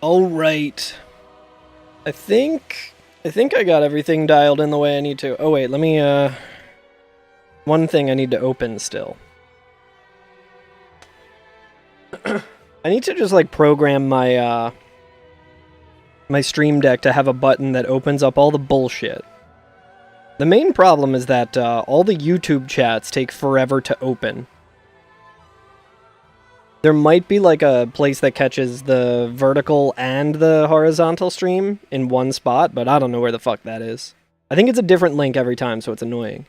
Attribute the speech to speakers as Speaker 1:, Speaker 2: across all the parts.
Speaker 1: All right. I think I got everything dialed in the way I need to. Oh wait, let me one thing I need to open still. I need to just like program my my Stream Deck to have a button that opens up all the bullshit. The main problem is that all the YouTube chats take forever to open. There might be like a place that catches the vertical and the horizontal stream in one spot, but I don't know where the fuck that is. I think it's a different link every time, so it's annoying.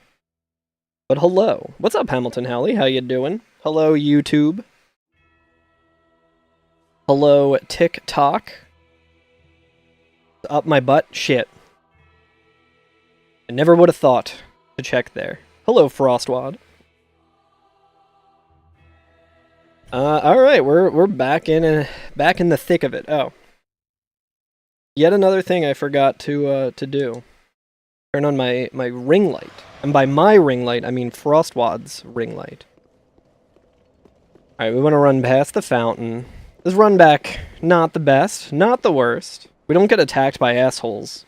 Speaker 1: But hello. What's up, Hamilton Howley? How you doing? Hello, YouTube. Hello, TikTok. Up my butt? Shit. I never would have thought to check there. Hello, Frostwad. All right, we're back in the thick of it. Oh, yet another thing I forgot to do. Turn on my ring light, and by my ring light I mean Frostwad's ring light. All right, we want to run past the fountain. This run back, not the best, not the worst. We don't get attacked by assholes,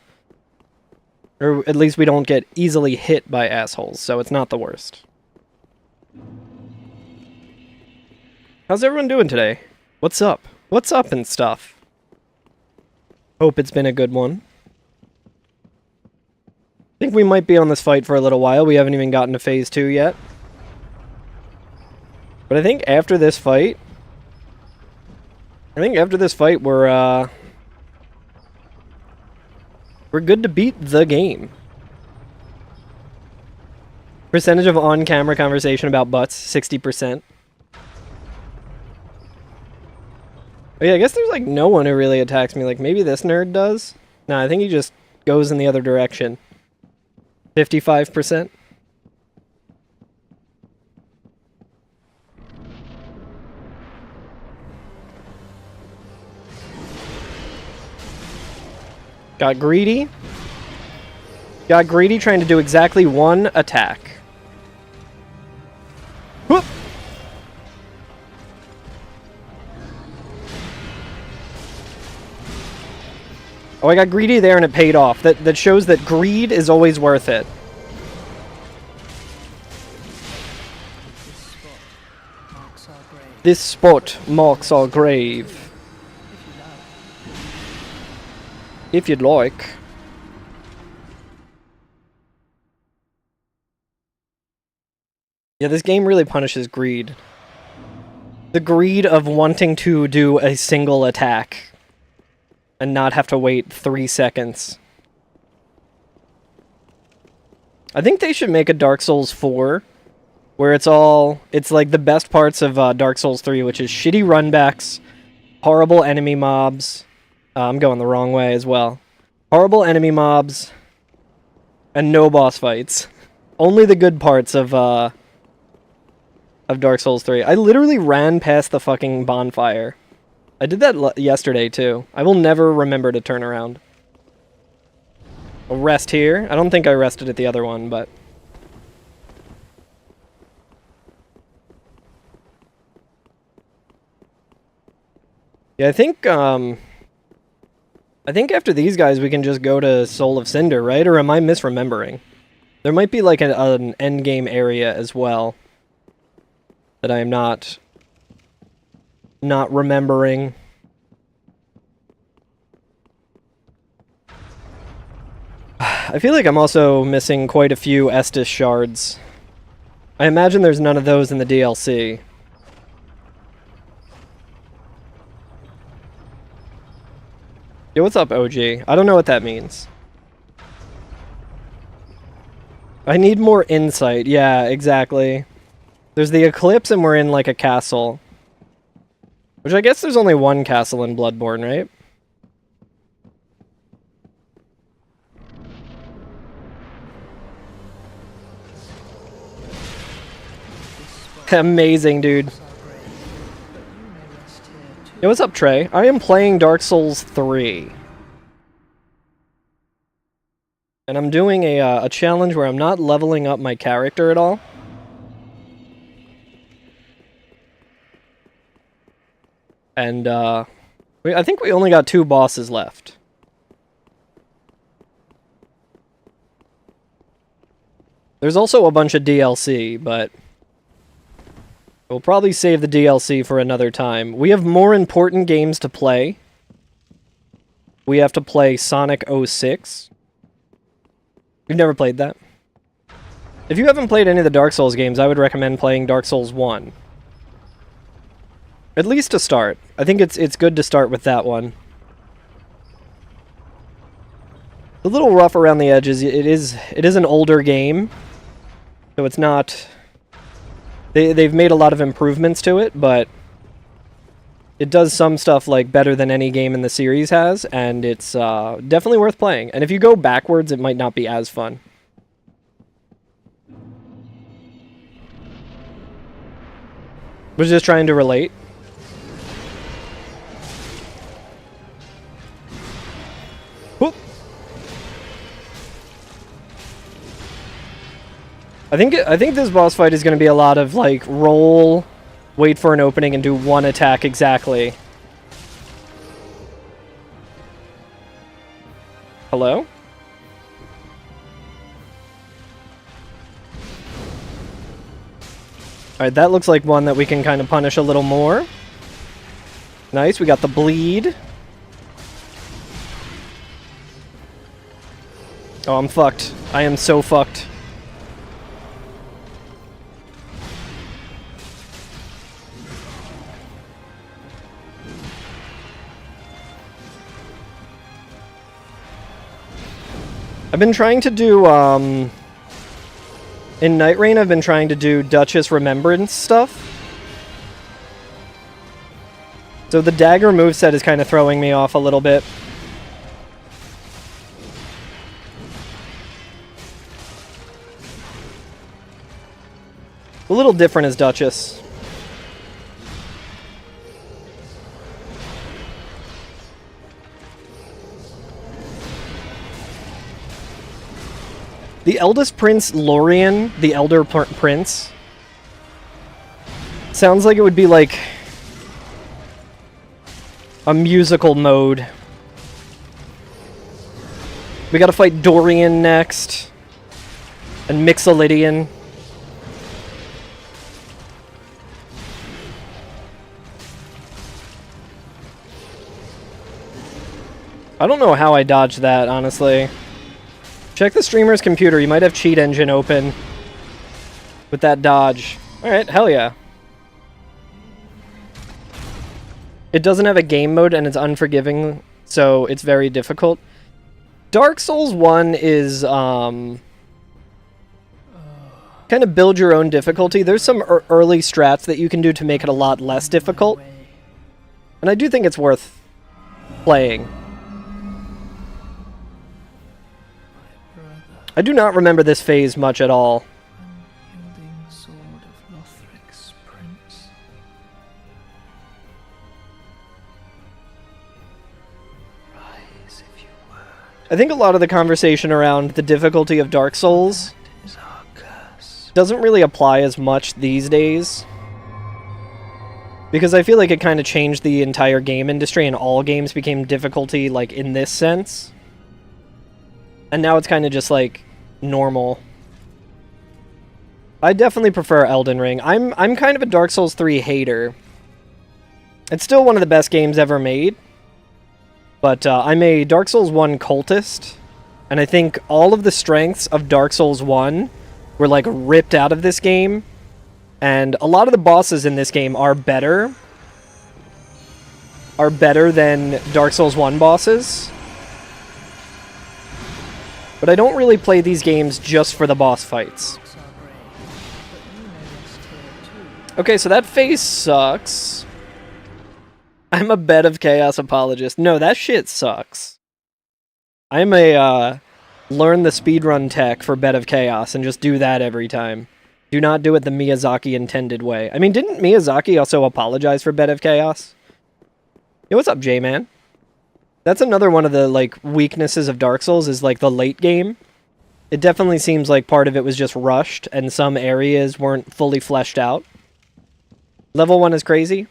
Speaker 1: or at least we don't get easily hit by assholes, so it's not the worst. How's everyone doing today? What's up? What's up and stuff? Hope it's been a good one. I think we might be on this fight for a little while. We haven't even gotten to phase 2 yet. But I think after this fight... we're good to beat the game. Percentage of on-camera conversation about butts, 60%. Oh yeah, I guess there's like no one who really attacks me. Like maybe this nerd does? Nah, I think he just goes in the other direction. 55%. Got greedy. Got greedy trying to do exactly one attack. Whoop! Oh, I got greedy there and it paid off. That shows that greed is always worth it. This spot marks our grave. If you'd like. Yeah, this game really punishes greed. The greed of wanting to do a single attack. And not have to wait 3 seconds. I think they should make a Dark Souls 4, where it's like the best parts of Dark Souls 3, which is shitty runbacks, horrible enemy mobs. I'm going the wrong way as well. Horrible enemy mobs, and no boss fights. Only the good parts of Dark Souls 3. I literally ran past the fucking bonfire. I did that yesterday, too. I will never remember to turn around. I'll rest here. I don't think I rested at the other one, but... yeah, I think after these guys we can just go to Soul of Cinder, right? Or am I misremembering? There might be like an endgame area as well that I am not remembering. I feel like I'm also missing quite a few Estus shards. I imagine there's none of those in the DLC. Yo, what's up, OG? I don't know what that means. I need more insight. Yeah, exactly. There's the eclipse and we're in like a castle. Which I guess there's only one castle in Bloodborne, right? Amazing, dude. Yo, what's up, Trey? I am playing Dark Souls 3. And I'm doing a challenge where I'm not leveling up my character at all. And, I think we only got 2 bosses left. There's also a bunch of DLC, but we'll probably save the DLC for another time. We have more important games to play. We have to play Sonic 06. You've never played that? If you haven't played any of the Dark Souls games, I would recommend playing Dark Souls 1. At least to start. I think it's good to start with that one. A little rough around the edges. It is an older game, so it's not... They've made a lot of improvements to it, but it does some stuff like better than any game in the series has, and it's definitely worth playing. And if you go backwards, it might not be as fun. Was just trying to relate. Whoop. I think this boss fight is going to be a lot of like roll, wait for an opening, and do one attack exactly. Hello? Alright, that looks like one that we can kind of punish a little more. Nice, we got the bleed. Oh, I'm fucked. I am so fucked. I've been trying to do, in Night Rain, I've been trying to do Duchess Remembrance stuff. So the dagger moveset is kind of throwing me off a little bit. A little different as Duchess. The eldest prince, Lorien, the elder prince, sounds like it would be like a musical mode. We gotta fight Dorian next, and Mixolydian. I don't know how I dodged that, honestly. Check the streamer's computer. You might have cheat engine open with that dodge. Alright, hell yeah. It doesn't have a game mode and it's unforgiving, so it's very difficult. Dark Souls 1 is, kind of build your own difficulty. There's some early strats that you can do to make it a lot less difficult. And I do think it's worth playing. I do not remember this phase much at all. I think a lot of the conversation around the difficulty of Dark Souls doesn't really apply as much these days. Because I feel like it kind of changed the entire game industry and all games became difficulty like in this sense. And now it's kind of just like normal. I definitely prefer Elden Ring. I'm kind of a Dark Souls 3 hater. It's still one of the best games ever made. But I'm a Dark Souls 1 cultist. And I think all of the strengths of Dark Souls 1 were like ripped out of this game. And a lot of the bosses in this game are better than Dark Souls 1 bosses. But I don't really play these games just for the boss fights. Okay, so that phase sucks. I'm a Bed of Chaos apologist. No, that shit sucks. I'm a, learn the speedrun tech for Bed of Chaos and just do that every time. Do not do it the Miyazaki intended way. I mean, didn't Miyazaki also apologize for Bed of Chaos? Yo, what's up, J-Man? That's another one of the, like, weaknesses of Dark Souls is, like, the late game. It definitely seems like part of it was just rushed, and some areas weren't fully fleshed out. Level 1 is crazy.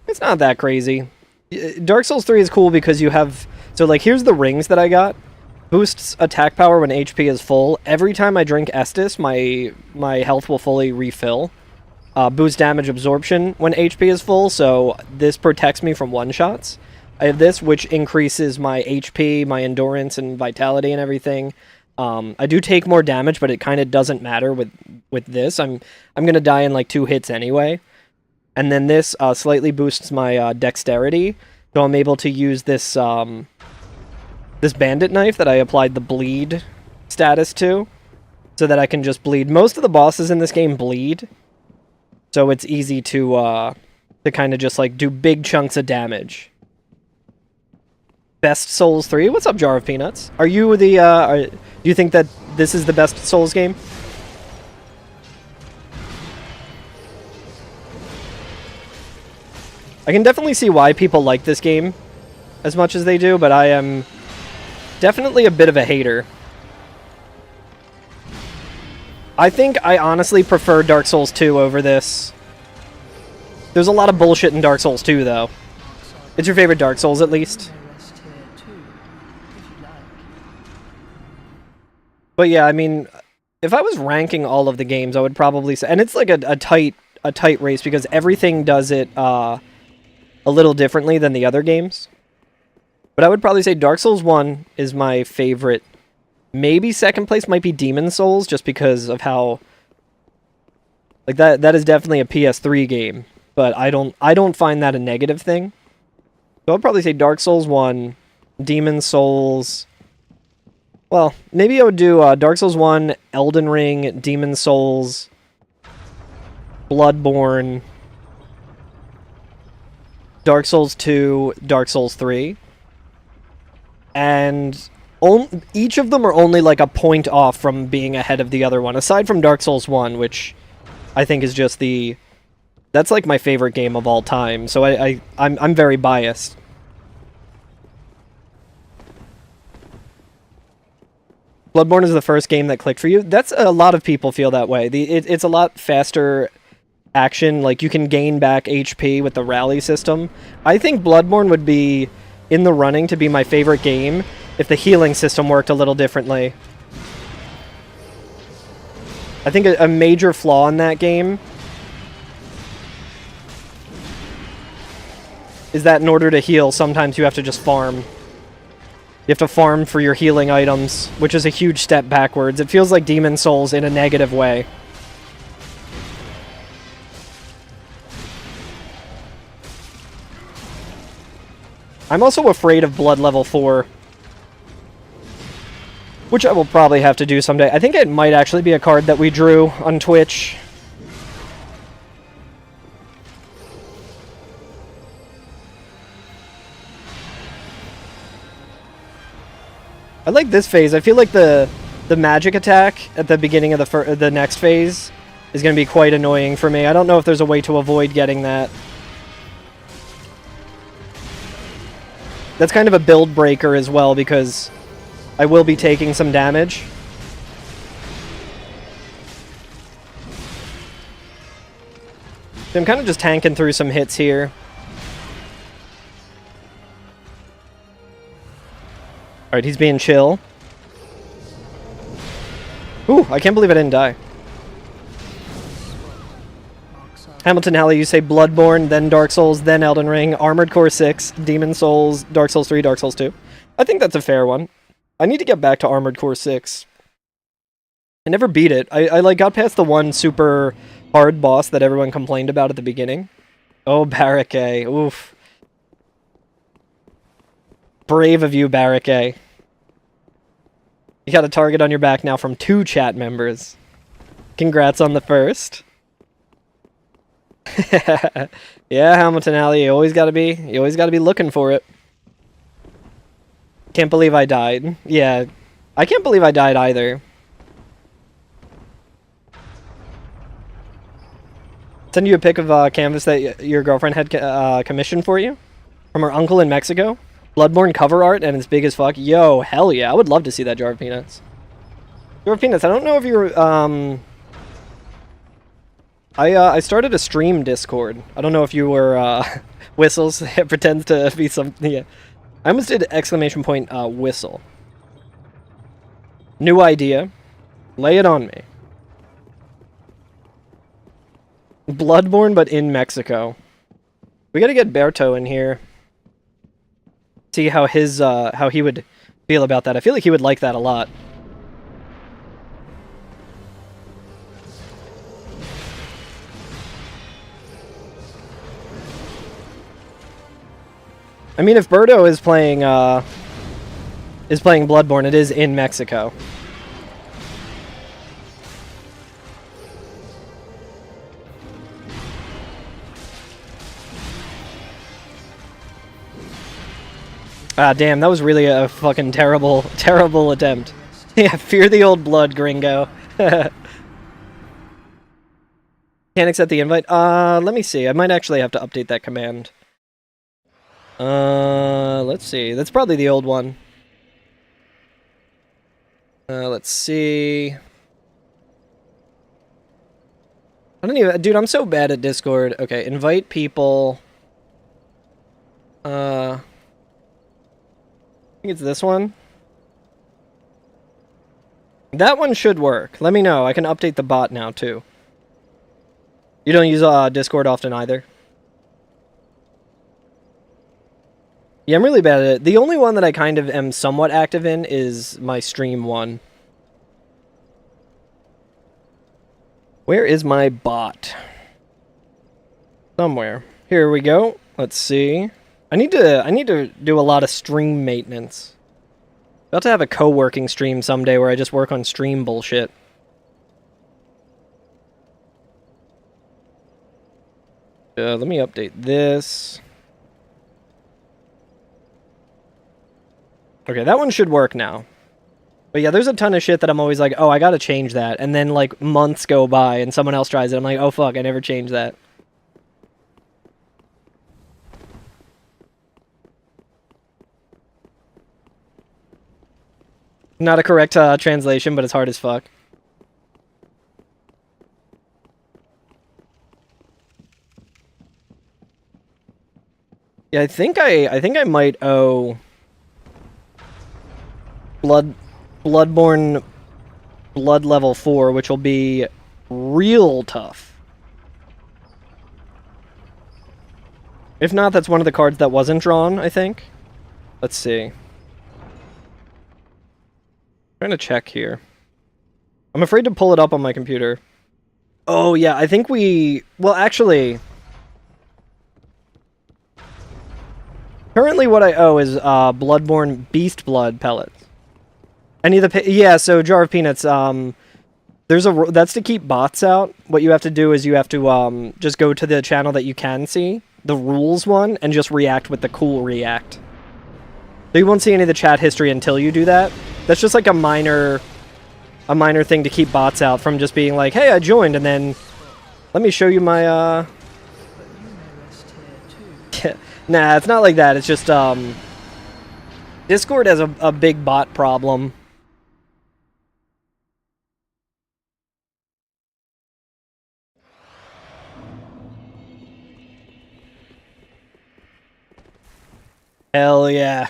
Speaker 1: It's not that crazy. Dark Souls 3 is cool because you have... So, like, here's the rings that I got. Boosts attack power when HP is full. Every time I drink Estus, my health will fully refill. Boost damage absorption when HP is full, so this protects me from one-shots. I have this, which increases my HP, my endurance, and vitality and everything. I do take more damage, but it kind of doesn't matter with this. I'm gonna die in, like, 2 hits anyway. And then this slightly boosts my dexterity, so I'm able to use this this bandit knife that I applied the bleed status to, so that I can just bleed. Most of the bosses in this game bleed, so it's easy to kind of just, like, do big chunks of damage. Best Souls 3? What's up, Jar of Peanuts? Are you the, do you think that this is the best Souls game? I can definitely see why people like this game as much as they do, but I am definitely a bit of a hater. I think I honestly prefer Dark Souls 2 over this. There's a lot of bullshit in Dark Souls 2, though. It's your favorite Dark Souls, at least? But yeah, I mean, if I was ranking all of the games, I would probably say... And it's like a tight race, because everything does it a little differently than the other games. But I would probably say Dark Souls 1 is my favorite. Maybe second place might be Demon Souls, just because of how... Like, that is definitely a PS3 game, but I don't find that a negative thing. So I'd probably say Dark Souls 1, Demon Souls... Well, maybe I would do Dark Souls 1, Elden Ring, Demon Souls, Bloodborne, Dark Souls 2, Dark Souls 3. And each of them are only like a point off from being ahead of the other one, aside from Dark Souls 1, which I think is just the... That's like my favorite game of all time, so I'm very biased. Bloodborne is the first game that clicked for you. That's a lot of people feel that way. It's a lot faster action. Like, you can gain back HP with the rally system. I think Bloodborne would be in the running to be my favorite game if the healing system worked a little differently. I think a major flaw in that game is that in order to heal, sometimes you have to just farm. You have to farm for your healing items, which is a huge step backwards. It feels like Demon Souls in a negative way. I'm also afraid of Blood Level 4, which I will probably have to do someday. I think it might actually be a card that we drew on Twitch. I like this phase. I feel like the magic attack at the beginning of the next phase is going to be quite annoying for me. I don't know if there's a way to avoid getting that. That's kind of a build breaker as well, because I will be taking some damage. So I'm kind of just tanking through some hits here. Alright, he's being chill. Ooh, I can't believe I didn't die. Hamilton Alley, you say Bloodborne, then Dark Souls, then Elden Ring, Armored Core 6, Demon Souls, Dark Souls 3, Dark Souls 2. I think that's a fair one. I need to get back to Armored Core 6. I never beat it. I like got past the one super hard boss that everyone complained about at the beginning. Oh, Barricade. Oof. Brave of you, Barricade. You got a target on your back now from 2 chat members. Congrats on the first. Yeah, Hamilton Alley, you always gotta be looking for it. Can't believe I died. Yeah, I can't believe I died either. Send you a pic of a canvas that your girlfriend had commissioned for you from her uncle in Mexico. Bloodborne cover art, and it's big as fuck. Yo, hell yeah, I would love to see that, Jar of Peanuts. Jar of Peanuts, I don't know if you're, I started a stream Discord. I don't know if you were Whistles. It pretends to be something. Yeah. I almost did exclamation point whistle. New idea. Lay it on me. Bloodborne, but in Mexico. We gotta get Berto in here. See how his how he would feel about that. I feel like he would like that a lot. I mean, if Berto is playing Bloodborne, it is in Mexico. Ah, damn, that was really a fucking terrible, terrible attempt. Yeah, fear the old blood, gringo. Can't accept the invite? Let me see. I might actually have to update that command. Let's see. That's probably the old one. Let's see. I don't even... Dude, I'm so bad at Discord. Okay, invite people. I think it's this one. That one should work. Let me know. I can update the bot now, too. You don't use Discord often either? Yeah, I'm really bad at it. The only one that I kind of am somewhat active in is my stream one. Where is my bot? Somewhere. Here we go. Let's see. I need to do a lot of stream maintenance. About to have a co-working stream someday where I just work on stream bullshit. Let me update this. Okay, that one should work now. But yeah, there's a ton of shit that I'm always like, oh, I gotta change that. And then, like, months go by and someone else tries it. I'm like, oh, fuck, I never changed that. Not a correct translation, but it's hard as fuck. Yeah, I think I might owe Bloodborne Blood level 4, which will be real tough. If not, that's one of the cards that wasn't drawn, I think. Let's see. Trying to check here. I'm afraid to pull it up on my computer. Oh, yeah, I think we... Well, actually... Currently what I owe is Bloodborne Beast Blood pellets. Any of the... Yeah, so Jar of Peanuts, there's a... That's to keep bots out. What you have to do is you have to just go to the channel that you can see, the rules one, and just react with the cool react. So you won't see any of the chat history until you do that. That's just like a minor thing to keep bots out from just being like, hey, I joined, and then let me show you my, Nah, it's not like that. It's just, Discord has a big bot problem. Hell yeah.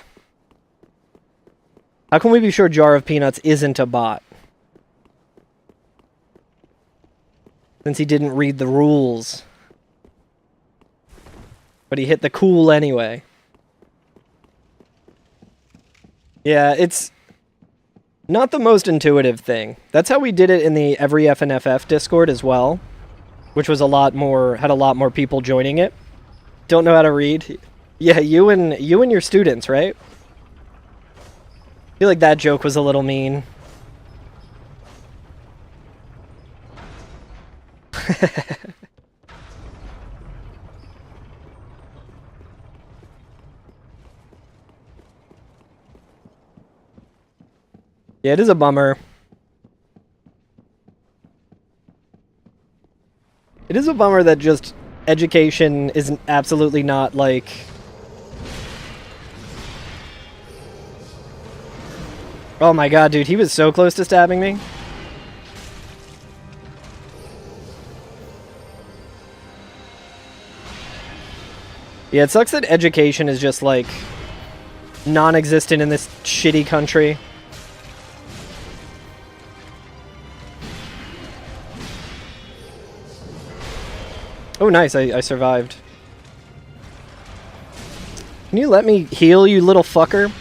Speaker 1: How can we be sure Jar of Peanuts isn't a bot? Since he didn't read the rules. But he hit the cool anyway. Yeah, it's not the most intuitive thing. That's how we did it in the Every FNFF Discord as well. Which was had a lot more people joining it. Don't know how to read. Yeah, you and your students, right? I feel like that joke was a little mean. Yeah, it is a bummer. It is a bummer that just education is absolutely not, like... Oh my god, dude, he was so close to stabbing me. Yeah, it sucks that education is just, like, non-existent in this shitty country. Oh, nice. I survived. Can you let me heal, you little fucker?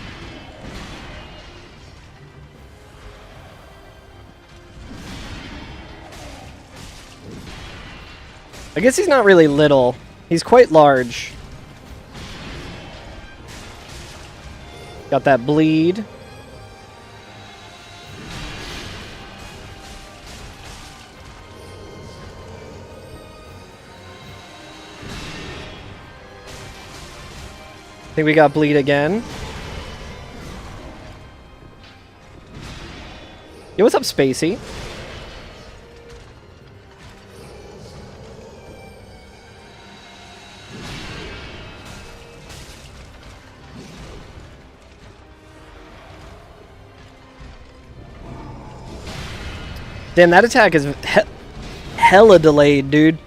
Speaker 1: I guess he's not really little. He's quite large. Got that bleed. I think we got bleed again. Yo, what's up, Spacey? Damn, that attack is hella delayed, dude.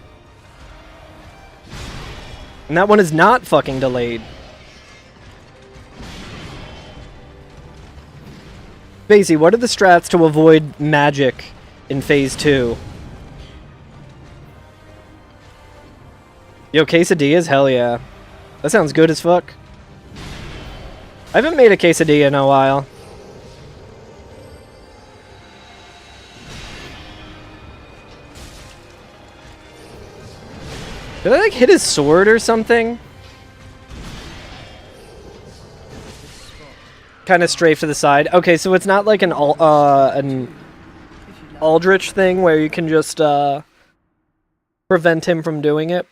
Speaker 1: And that one is not fucking delayed. Spacey, what are the strats to avoid magic in Phase 2? Yo, quesadillas? Hell yeah. That sounds good as fuck. I haven't made a quesadilla in a while. Did I, like, hit his sword or something? Kind of strafe to the side. Okay, so it's not like an Aldrich thing where you can just prevent him from doing it.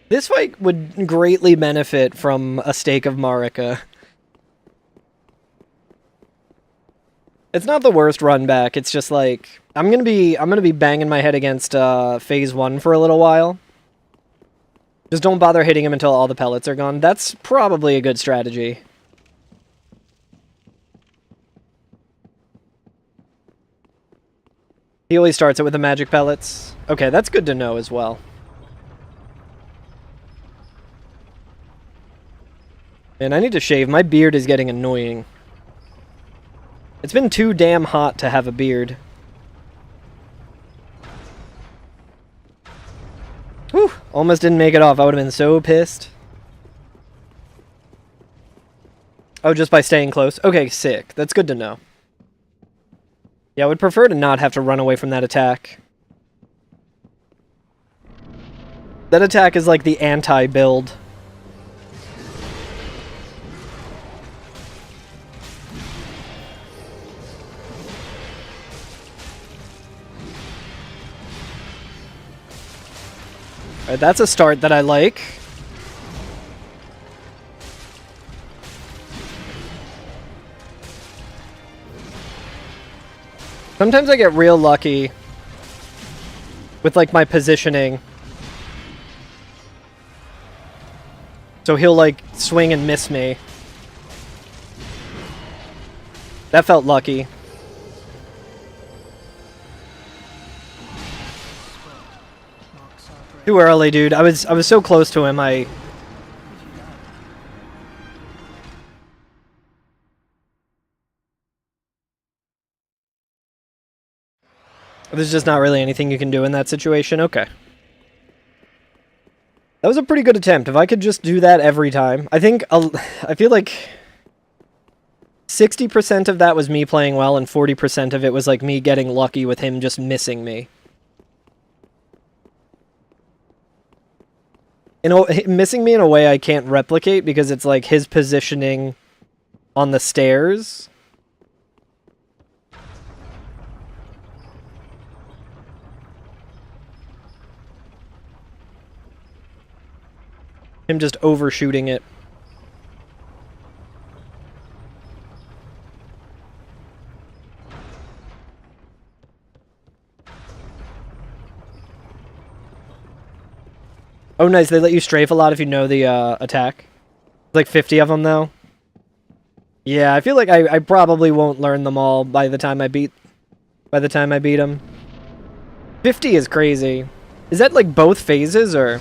Speaker 1: This fight would greatly benefit from a stake of Marika. It's not the worst run back. It's just like I'm gonna be banging my head against Phase 1 for a little while. Just don't bother hitting him until all the pellets are gone. That's probably a good strategy. He always starts it with the magic pellets. Okay, that's good to know as well. And I need to shave. My beard is getting annoying. It's been too damn hot to have a beard. Whew, almost didn't make it off. I would have been so pissed. Oh, just by staying close? Okay, sick. That's good to know. Yeah, I would prefer to not have to run away from that attack. That attack is like the anti-build. Alright, that's a start that I like. Sometimes I get real lucky with, like, my positioning. So he'll, like, swing and miss me. That felt lucky. Too early, dude. I was so close to him. There's just not really anything you can do in that situation. Okay. That was a pretty good attempt. If I could just do that every time. I feel like 60% of that was me playing well, and 40% of it was like me getting lucky with him just missing me. Missing me in a way I can't replicate because it's like his positioning on the stairs. Him just overshooting it. Oh, nice. They let you strafe a lot if you know the attack. Like 50 of them, though. Yeah, I feel like I probably won't learn them all by the time I beat him. 50 is crazy. Is that like both phases or?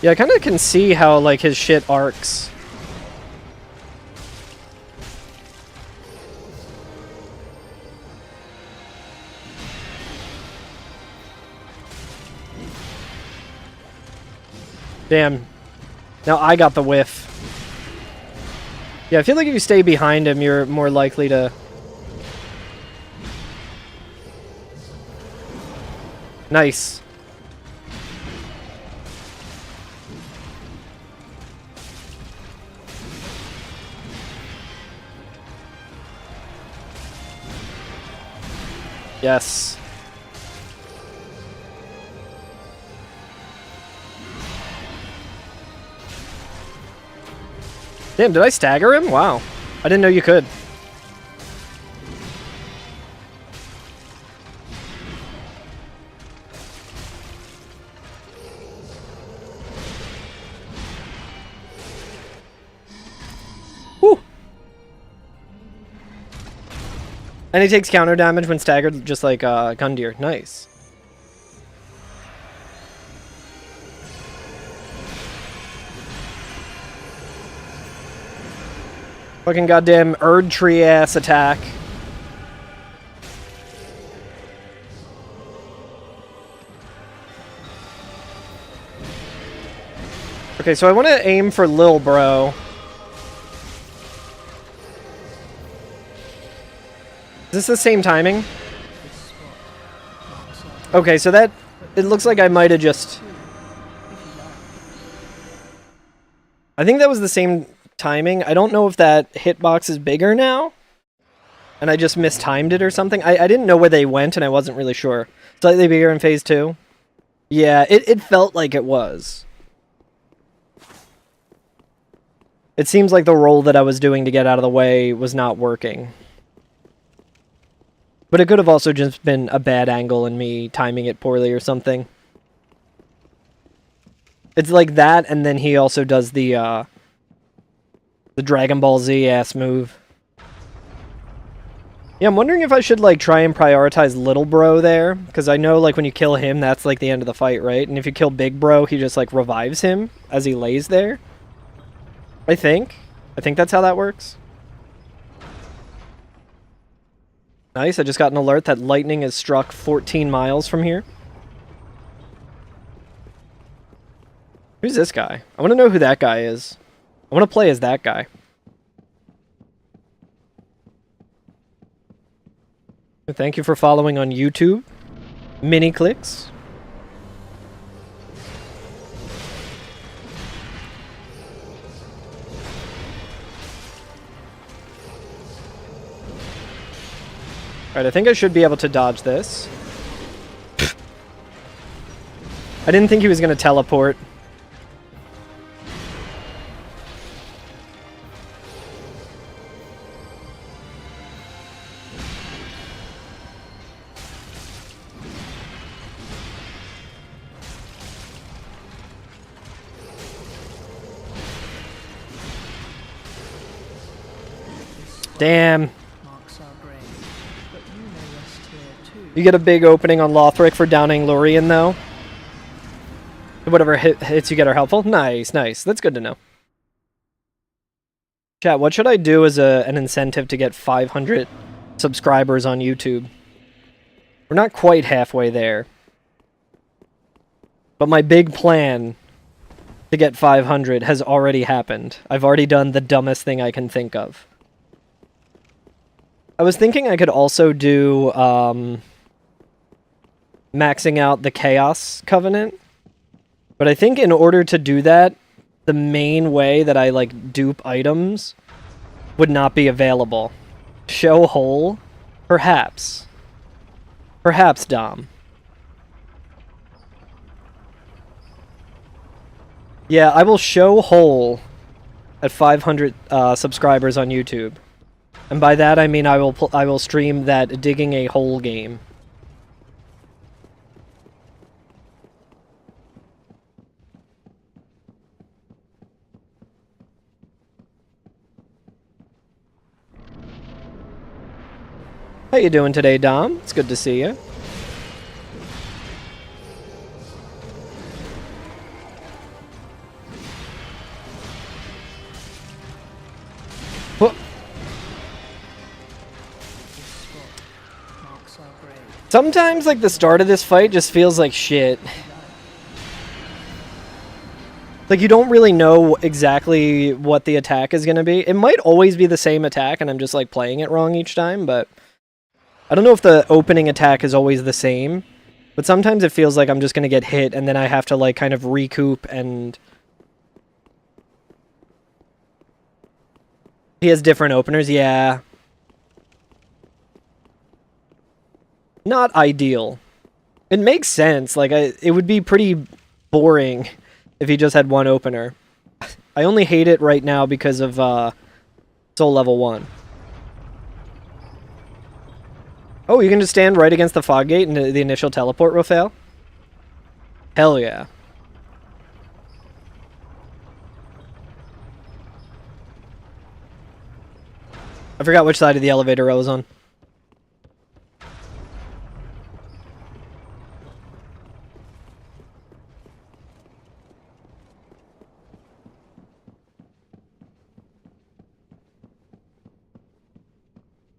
Speaker 1: Yeah, I kind of can see how like his shit arcs. Damn. Now I got the whiff. Yeah, I feel like if you stay behind him, you're more likely to... Nice. Yes. Damn, did I stagger him? Wow. I didn't know you could. Whew. And he takes counter damage when staggered, just like Gundyr. Nice. Fucking goddamn Erd Tree ass attack. Okay, so I want to aim for Lil Bro. Is this the same timing? Okay, so that... It looks like I might have just... I think that was the same timing. I don't know if that hitbox is bigger now. And I just mistimed it or something. I didn't know where they went and I wasn't really sure. Slightly bigger in phase 2. Yeah, it felt like it was. It seems like the roll that I was doing to get out of the way was not working. But it could have also just been a bad angle and me timing it poorly or something. It's like that, and then he also does the Dragon Ball Z ass move. Yeah, I'm wondering if I should like try and prioritize Little Bro there, because I know like when you kill him, that's like the end of the fight, right? And if you kill Big Bro, he just like revives him as he lays there. I think that's how that works. Nice, I just got an alert that lightning is struck 14 miles from here. Who's this guy? I want to know who that guy is. I want to play as that guy. Thank you for following on YouTube. Mini clicks. Alright, I think I should be able to dodge this. I didn't think he was going to teleport. Damn. You get a big opening on Lothric for downing Lorien, though. Whatever hits you get are helpful. Nice, nice. That's good to know. Chat, what should I do as an incentive to get 500 subscribers on YouTube? We're not quite halfway there. But my big plan to get 500 has already happened. I've already done the dumbest thing I can think of. I was thinking I could also do maxing out the Chaos Covenant. But I think in order to do that, the main way that I like dupe items would not be available. Show hole? Perhaps. Perhaps, Dom. Yeah, I will show hole at 500 subscribers on YouTube. And by that I mean I will stream that digging a hole game. How you doing today, Dom? It's good to see you. Whoa. Sometimes, like, the start of this fight just feels like shit. Like, you don't really know exactly what the attack is going to be. It might always be the same attack, and I'm just, like, playing it wrong each time, but I don't know if the opening attack is always the same, but sometimes it feels like I'm just going to get hit, and then I have to, like, kind of recoup, and he has different openers, yeah. Not ideal. It makes sense, like, it would be pretty boring if he just had one opener. I only hate it right now because of Soul Level 1. Oh, you can just stand right against the fog gate and the initial teleport will fail? Hell yeah. I forgot which side of the elevator I was on.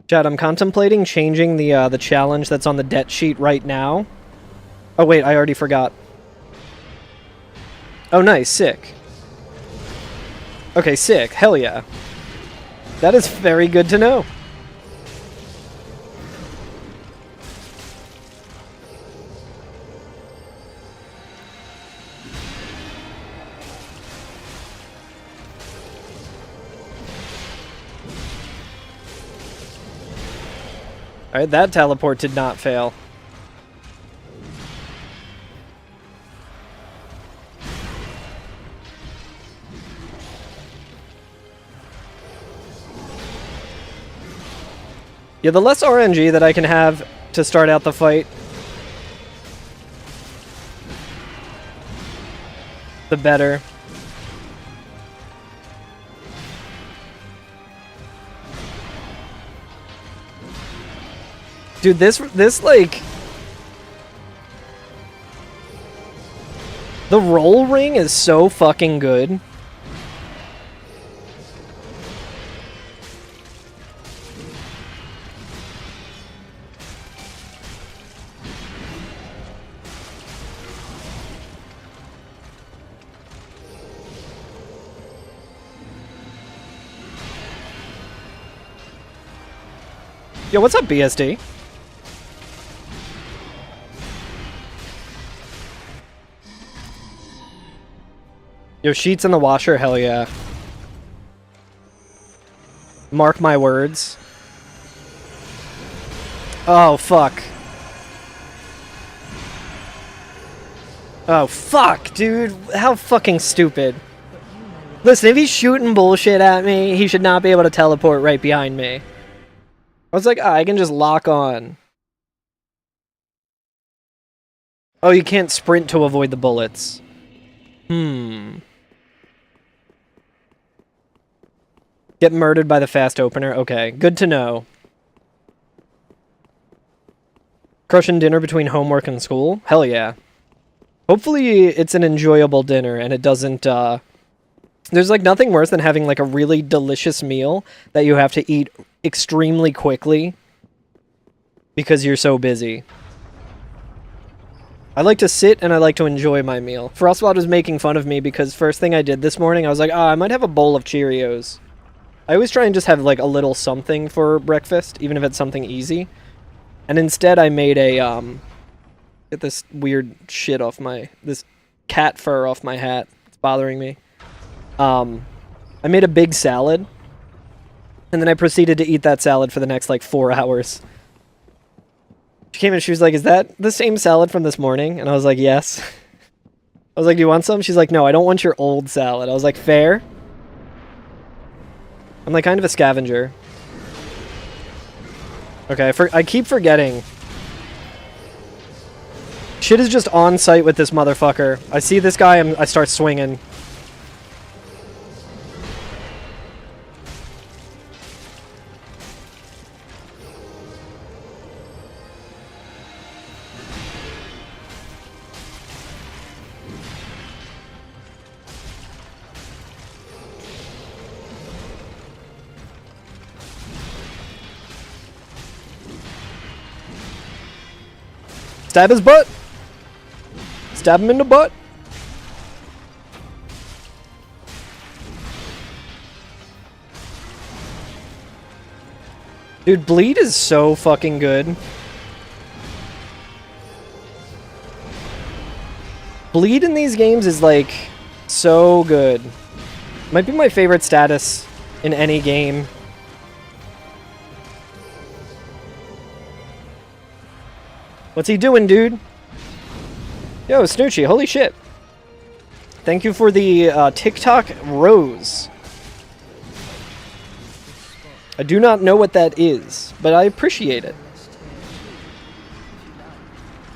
Speaker 1: Chad, I'm contemplating changing the challenge that's on the debt sheet right now. Oh wait, I already forgot. Oh nice, sick. Okay, sick. Hell yeah. That is very good to know. Alright, that teleport did not fail. Yeah, the less RNG that I can have to start out the fight, the better. Dude, this like... The roll ring is so fucking good. Yo, what's up, BSD? Yo, sheets in the washer, hell yeah. Mark my words. Oh, fuck. Oh, fuck, dude. How fucking stupid. Listen, if he's shooting bullshit at me, he should not be able to teleport right behind me. I was like, ah, I can just lock on. Oh, you can't sprint to avoid the bullets. Get murdered by the fast opener? Okay, good to know. Crushing dinner between homework and school? Hell yeah. Hopefully it's an enjoyable dinner and it doesn't, There's like nothing worse than having like a really delicious meal that you have to eat extremely quickly because you're so busy. I like to sit and I like to enjoy my meal. Frostwald was making fun of me because first thing I did this morning, I was like, I might have a bowl of Cheerios. I always try and just have like a little something for breakfast, even if it's something easy. And instead I made a, get this weird shit off this cat fur off my hat. It's bothering me. I made a big salad. And then I proceeded to eat that salad for the next like 4 hours. She came in and she was like, is that the same salad from this morning? And I was like, yes. I was like, do you want some? She's like, no, I don't want your old salad. I was like, fair. I'm like kind of a scavenger. Okay, I keep forgetting. Shit is just on site with this motherfucker. I see this guy, I start swinging. Stab his butt! Stab him in the butt! Dude, bleed is so fucking good. Bleed in these games is, like, so good. Might be my favorite status in any game. What's he doing, dude? Yo, Snoochie, holy shit. Thank you for the TikTok rose. I do not know what that is, but I appreciate it.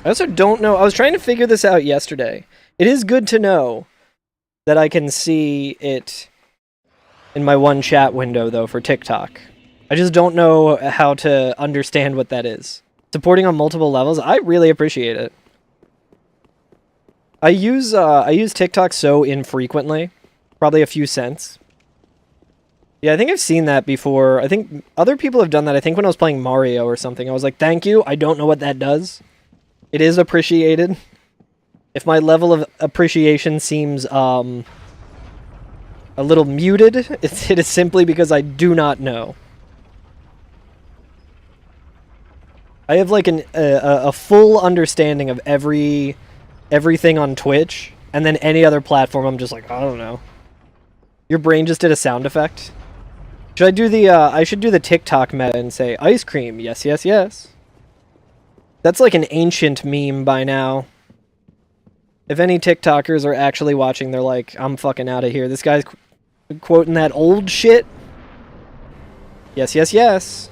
Speaker 1: I also don't know. I was trying to figure this out yesterday. It is good to know that I can see it in my one chat window, though, for TikTok. I just don't know how to understand what that is. Supporting on multiple levels, I really appreciate it. I use TikTok so infrequently, probably a few cents. Yeah, I think I've seen that before. I think other people have done that. I think when I was playing Mario or something, I was like, thank you, I don't know what that does. It is appreciated. If my level of appreciation seems a little muted, it is simply because I do not know. I have like a full understanding of everything on Twitch, and then any other platform I'm just like, I don't know. Your brain just did a sound effect. Should I do the I should do the TikTok meta and say ice cream, yes, yes, yes. That's like an ancient meme by now. If any TikTokers are actually watching, they're like, I'm fucking out of here. This guy's quoting that old shit. Yes, yes, yes.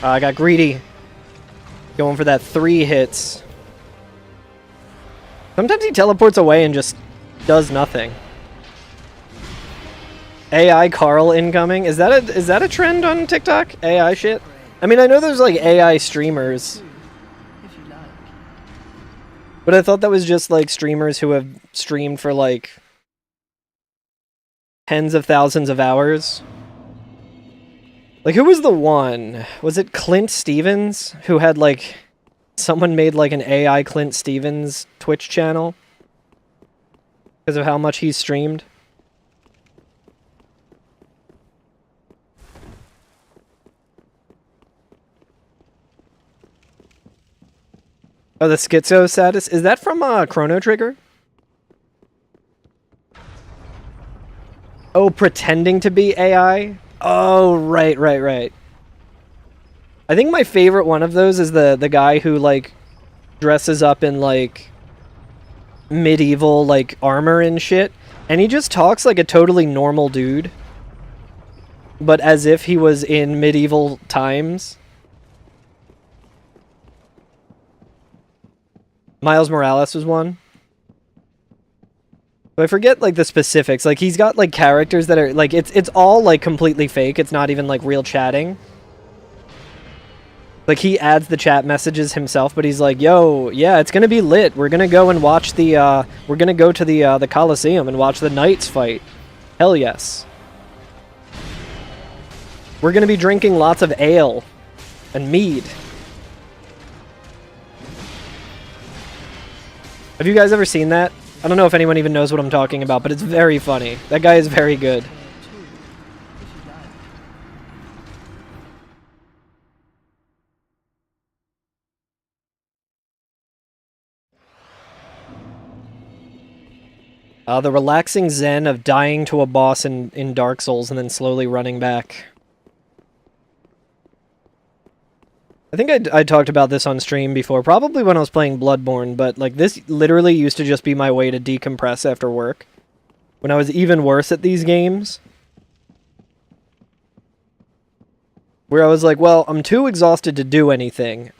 Speaker 1: I got greedy. Going for that 3 hits. Sometimes he teleports away and just does nothing. AI Carl incoming. Is that a trend on TikTok? AI shit? I mean, I know there's like AI streamers. But I thought that was just like streamers who have streamed for like tens of thousands of hours. Like, who was the one? Was it Clint Stevens who had like someone made like an AI Clint Stevens Twitch channel because of how much he streamed? Oh, the schizo status? Is that from Chrono Trigger? Oh, pretending to be AI? Oh, right. I think my favorite one of those is the guy who, like, dresses up in, like, medieval, like, armor and shit, and he just talks like a totally normal dude, but as if he was in medieval times. Miles Morales was one. But I forget, like, the specifics. Like, he's got, like, characters that are, like, it's all, like, completely fake. It's not even, like, real chatting. Like, he adds the chat messages himself, but he's like, yo, yeah, it's gonna be lit. We're gonna go and watch the, we're gonna go to the Coliseum and watch the Knights fight. Hell yes. We're gonna be drinking lots of ale and mead. Have you guys ever seen that? I don't know if anyone even knows what I'm talking about, but it's very funny. That guy is very good. The relaxing zen of dying to a boss in Dark Souls and then slowly running back. I think I talked about this on stream before, probably when I was playing Bloodborne, but like this literally used to just be my way to decompress after work. When I was even worse at these games. Where I was like, well, I'm too exhausted to do anything.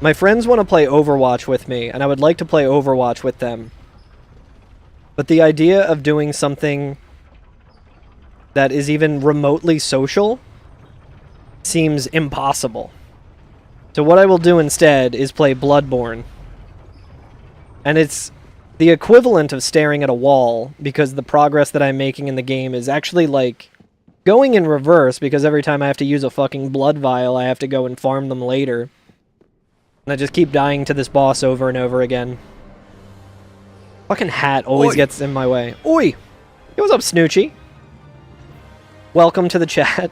Speaker 1: My friends want to play Overwatch with me, and I would like to play Overwatch with them. But the idea of doing something that is even remotely social seems impossible. So what I will do instead is play Bloodborne. And it's the equivalent of staring at a wall, because the progress that I'm making in the game is actually, like, going in reverse because every time I have to use a fucking blood vial, I have to go and farm them later. And I just keep dying to this boss over and over again. Fucking hat always gets in my way. Oi! Hey, what's up, Snoochie? Welcome to the chat.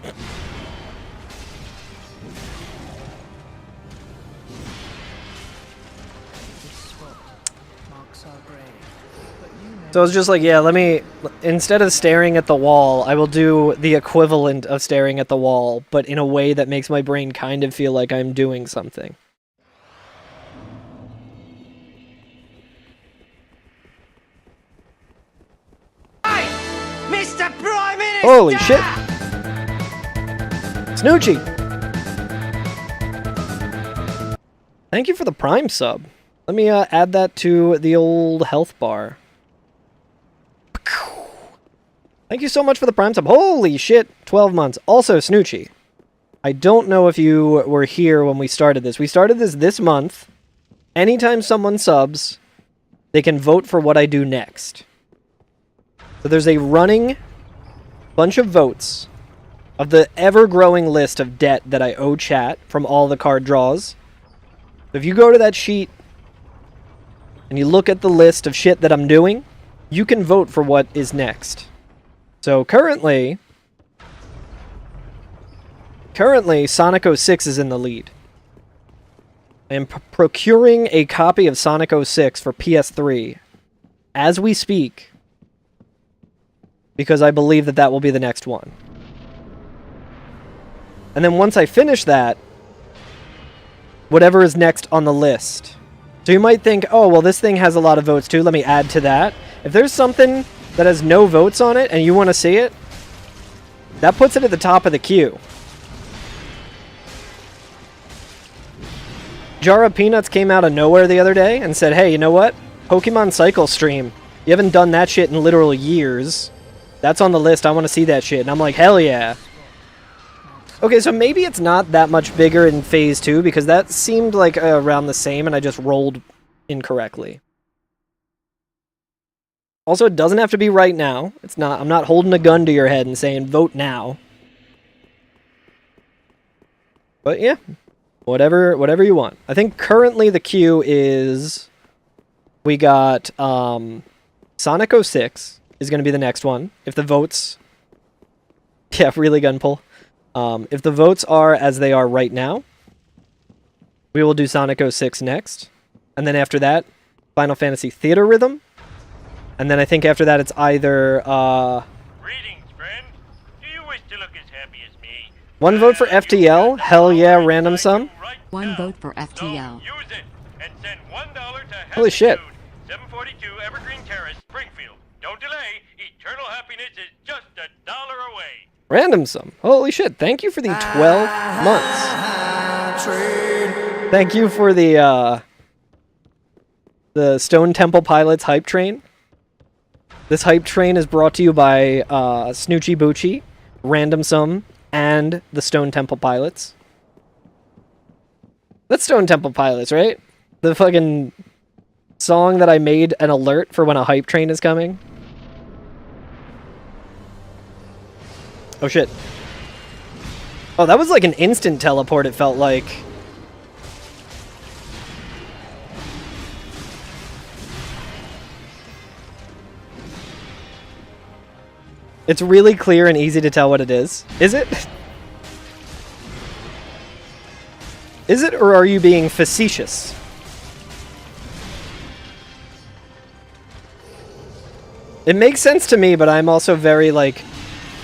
Speaker 1: So I was just like, yeah, let me, instead of staring at the wall, I will do the equivalent of staring at the wall, but in a way that makes my brain kind of feel like I'm doing something.
Speaker 2: Hey, Mr. Prime Minister!
Speaker 1: Holy shit! Snoochie! Thank you for the Prime sub. Let me add that to the old health bar. Thank you so much for the Prime sub. Holy shit! 12 months. Also, Snoochie, I don't know if you were here when we started this. We started this month. Anytime someone subs, they can vote for what I do next. So there's a running bunch of votes of the ever-growing list of debt that I owe chat from all the card draws. So if you go to that sheet and you look at the list of shit that I'm doing, you can vote for what is next. So currently Sonic 06 is in the lead. I am procuring a copy of Sonic 06 for PS3 as we speak, because I believe that that will be the next one. And then once I finish that, whatever is next on the list. So you might think, oh, well, this thing has a lot of votes too, let me add to that. If there's something that has no votes on it and you want to see it, that puts it at the top of the queue. Jar of Peanuts came out of nowhere the other day and said, hey, you know what? Pokemon Cycle stream. You haven't done that shit in literal years. That's on the list. I want to see that shit. And I'm like, hell yeah. Okay, so maybe it's not that much bigger in Phase 2 because that seemed like around the same and I just rolled incorrectly. Also, it doesn't have to be right now. It's not. I'm not holding a gun to your head and saying, vote now. But yeah, whatever you want. I think currently the queue is... We got Sonic 06 is going to be the next one. If the votes... Yeah, really gun pull. If the votes are as they are right now, we will do Sonic 06 next. And then after that, Final Fantasy Theater Rhythm. And then I think after that it's either,
Speaker 3: Greetings, friend. Do you wish to look as happy as me?
Speaker 1: One vote for FTL. Hell yeah, random sum.
Speaker 4: One vote for FTL.
Speaker 3: So use it and send $1 to
Speaker 1: Holy shit.
Speaker 3: 742 Evergreen Terrace, Springfield. Don't delay. Eternal happiness is just $1 away.
Speaker 1: Random sum. Holy shit. Thank you for the 12 months. Thank you for the Stone Temple Pilots hype train. This hype train is brought to you by Snoochie Boochie, Random Sum, and the Stone Temple Pilots. That's Stone Temple Pilots, right? The fucking song that I made an alert for when a hype train is coming. Oh shit. Oh, that was like an instant teleport, it felt like. It's really clear and easy to tell what it is. Is it? Is it, or are you being facetious? It makes sense to me, but I'm also very, like,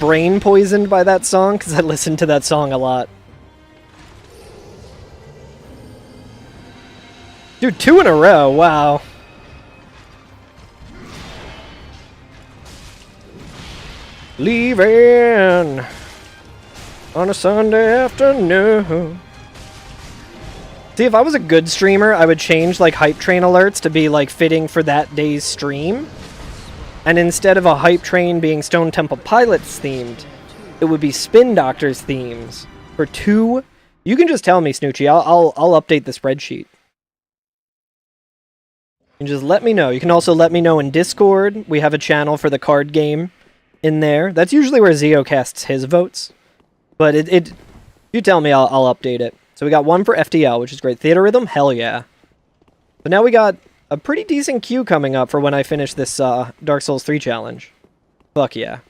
Speaker 1: brain poisoned by that song, because I listen to that song a lot. Dude, 2 in a row, wow. Leaving on a Sunday afternoon. See, if I was a good streamer, I would change, like, hype train alerts to be, like, fitting for that day's stream. And instead of a hype train being Stone Temple Pilots themed, it would be Spin Doctors themes for 2. You can just tell me, Snoochie. I'll update the spreadsheet. You can just let me know. You can also let me know in Discord. We have a channel for the card game in there. That's usually where Zeo casts his votes. But you tell me, I'll update it. So we got 1 for FTL, which is great. Theater Rhythm, hell yeah. But now we got a pretty decent queue coming up for when I finish this Dark Souls 3 challenge. Fuck yeah.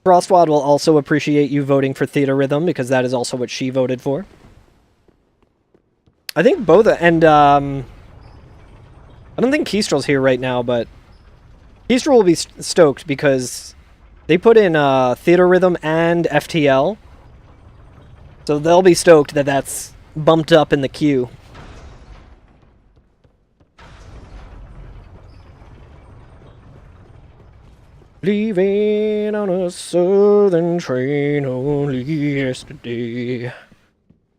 Speaker 1: Frostwad will also appreciate you voting for Theater Rhythm, because that is also what she voted for. I think both, and I don't think Kestrel's here right now, but Kestrel will be stoked because they put in Theater Rhythm and FTL. So they'll be stoked that that's bumped up in the queue. Leaving on a southern train only yesterday.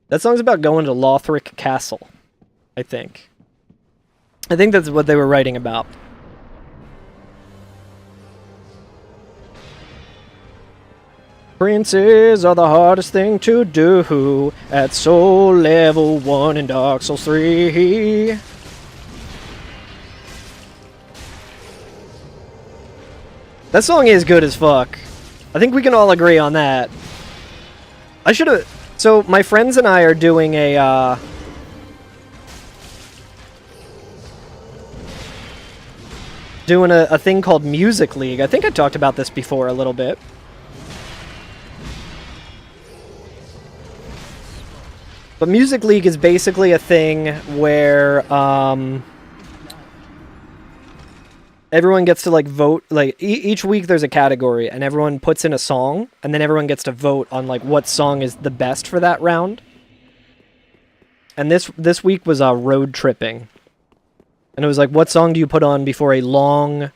Speaker 1: That song's about going to Lothric Castle, I think. I think that's what they were writing about. Princes are the hardest thing to do at Soul Level 1 in Dark Souls 3. That song is good as fuck. I think we can all agree on that. I should have... So, my friends and I are doing a, doing a thing called Music League. I think I talked about this before a little bit. But Music League is basically a thing where, everyone gets to, like, vote, like, each week there's a category, and everyone puts in a song, and then everyone gets to vote on, like, what song is the best for that round. And this week was, road tripping. And it was like, what song do you put on before a long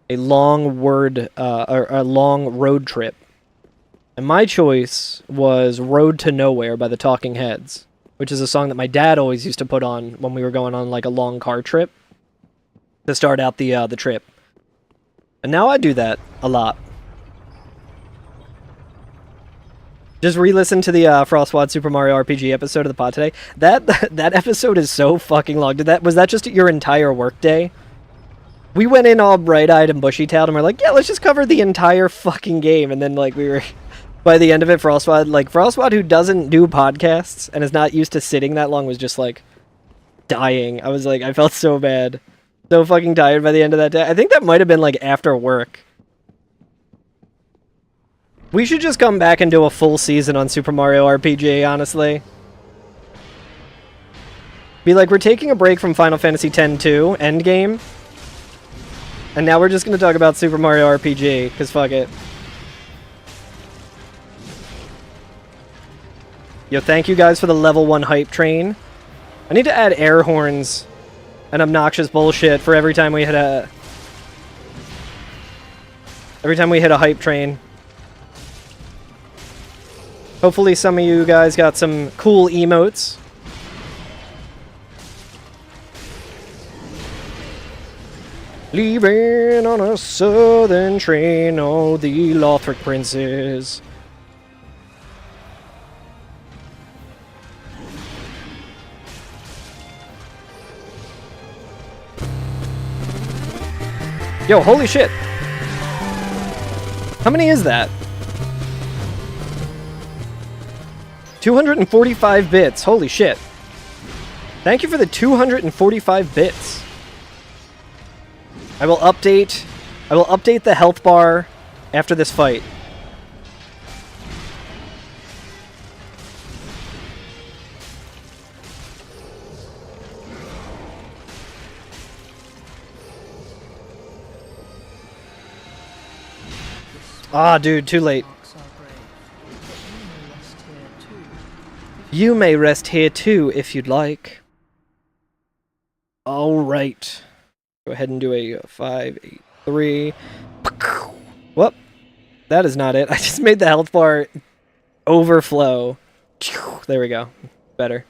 Speaker 1: word, or a long road trip? And my choice was Road to Nowhere by the Talking Heads, which is a song that my dad always used to put on when we were going on, like, a long car trip to start out the trip. And now I do that a lot. Just re-listen to the Frostwad Super Mario RPG episode of the pod today. That episode is so fucking long. Was that just your entire workday? We went in all bright-eyed and bushy-tailed, and we're like, yeah, let's just cover the entire fucking game. And then, like, we were... By the end of it, Frostwad, who doesn't do podcasts and is not used to sitting that long, was just, like, dying. I was like, I felt so bad. So fucking tired by the end of that day. I think that might have been, like, after work. We should just come back and do a full season on Super Mario RPG, honestly. Be like, we're taking a break from Final Fantasy X-2, Endgame. And now we're just going to talk about Super Mario RPG, because fuck it. Yo, thank you guys for the level 1 hype train. I need to add air horns and obnoxious bullshit for every time we hit a... Every time we hit a hype train. Hopefully some of you guys got some cool emotes. Leaving on a southern train, oh, the Lothric princes. Yo, holy shit. How many is that? 245 bits. Holy shit. Thank you for the 245 bits. I will update the health bar after this fight. Ah, dude, too late. You may rest here too, if you'd like. Alright. Go ahead and do a 5, 8, 3. Whoop. That is not it. I just made the health bar overflow. There we go. Better.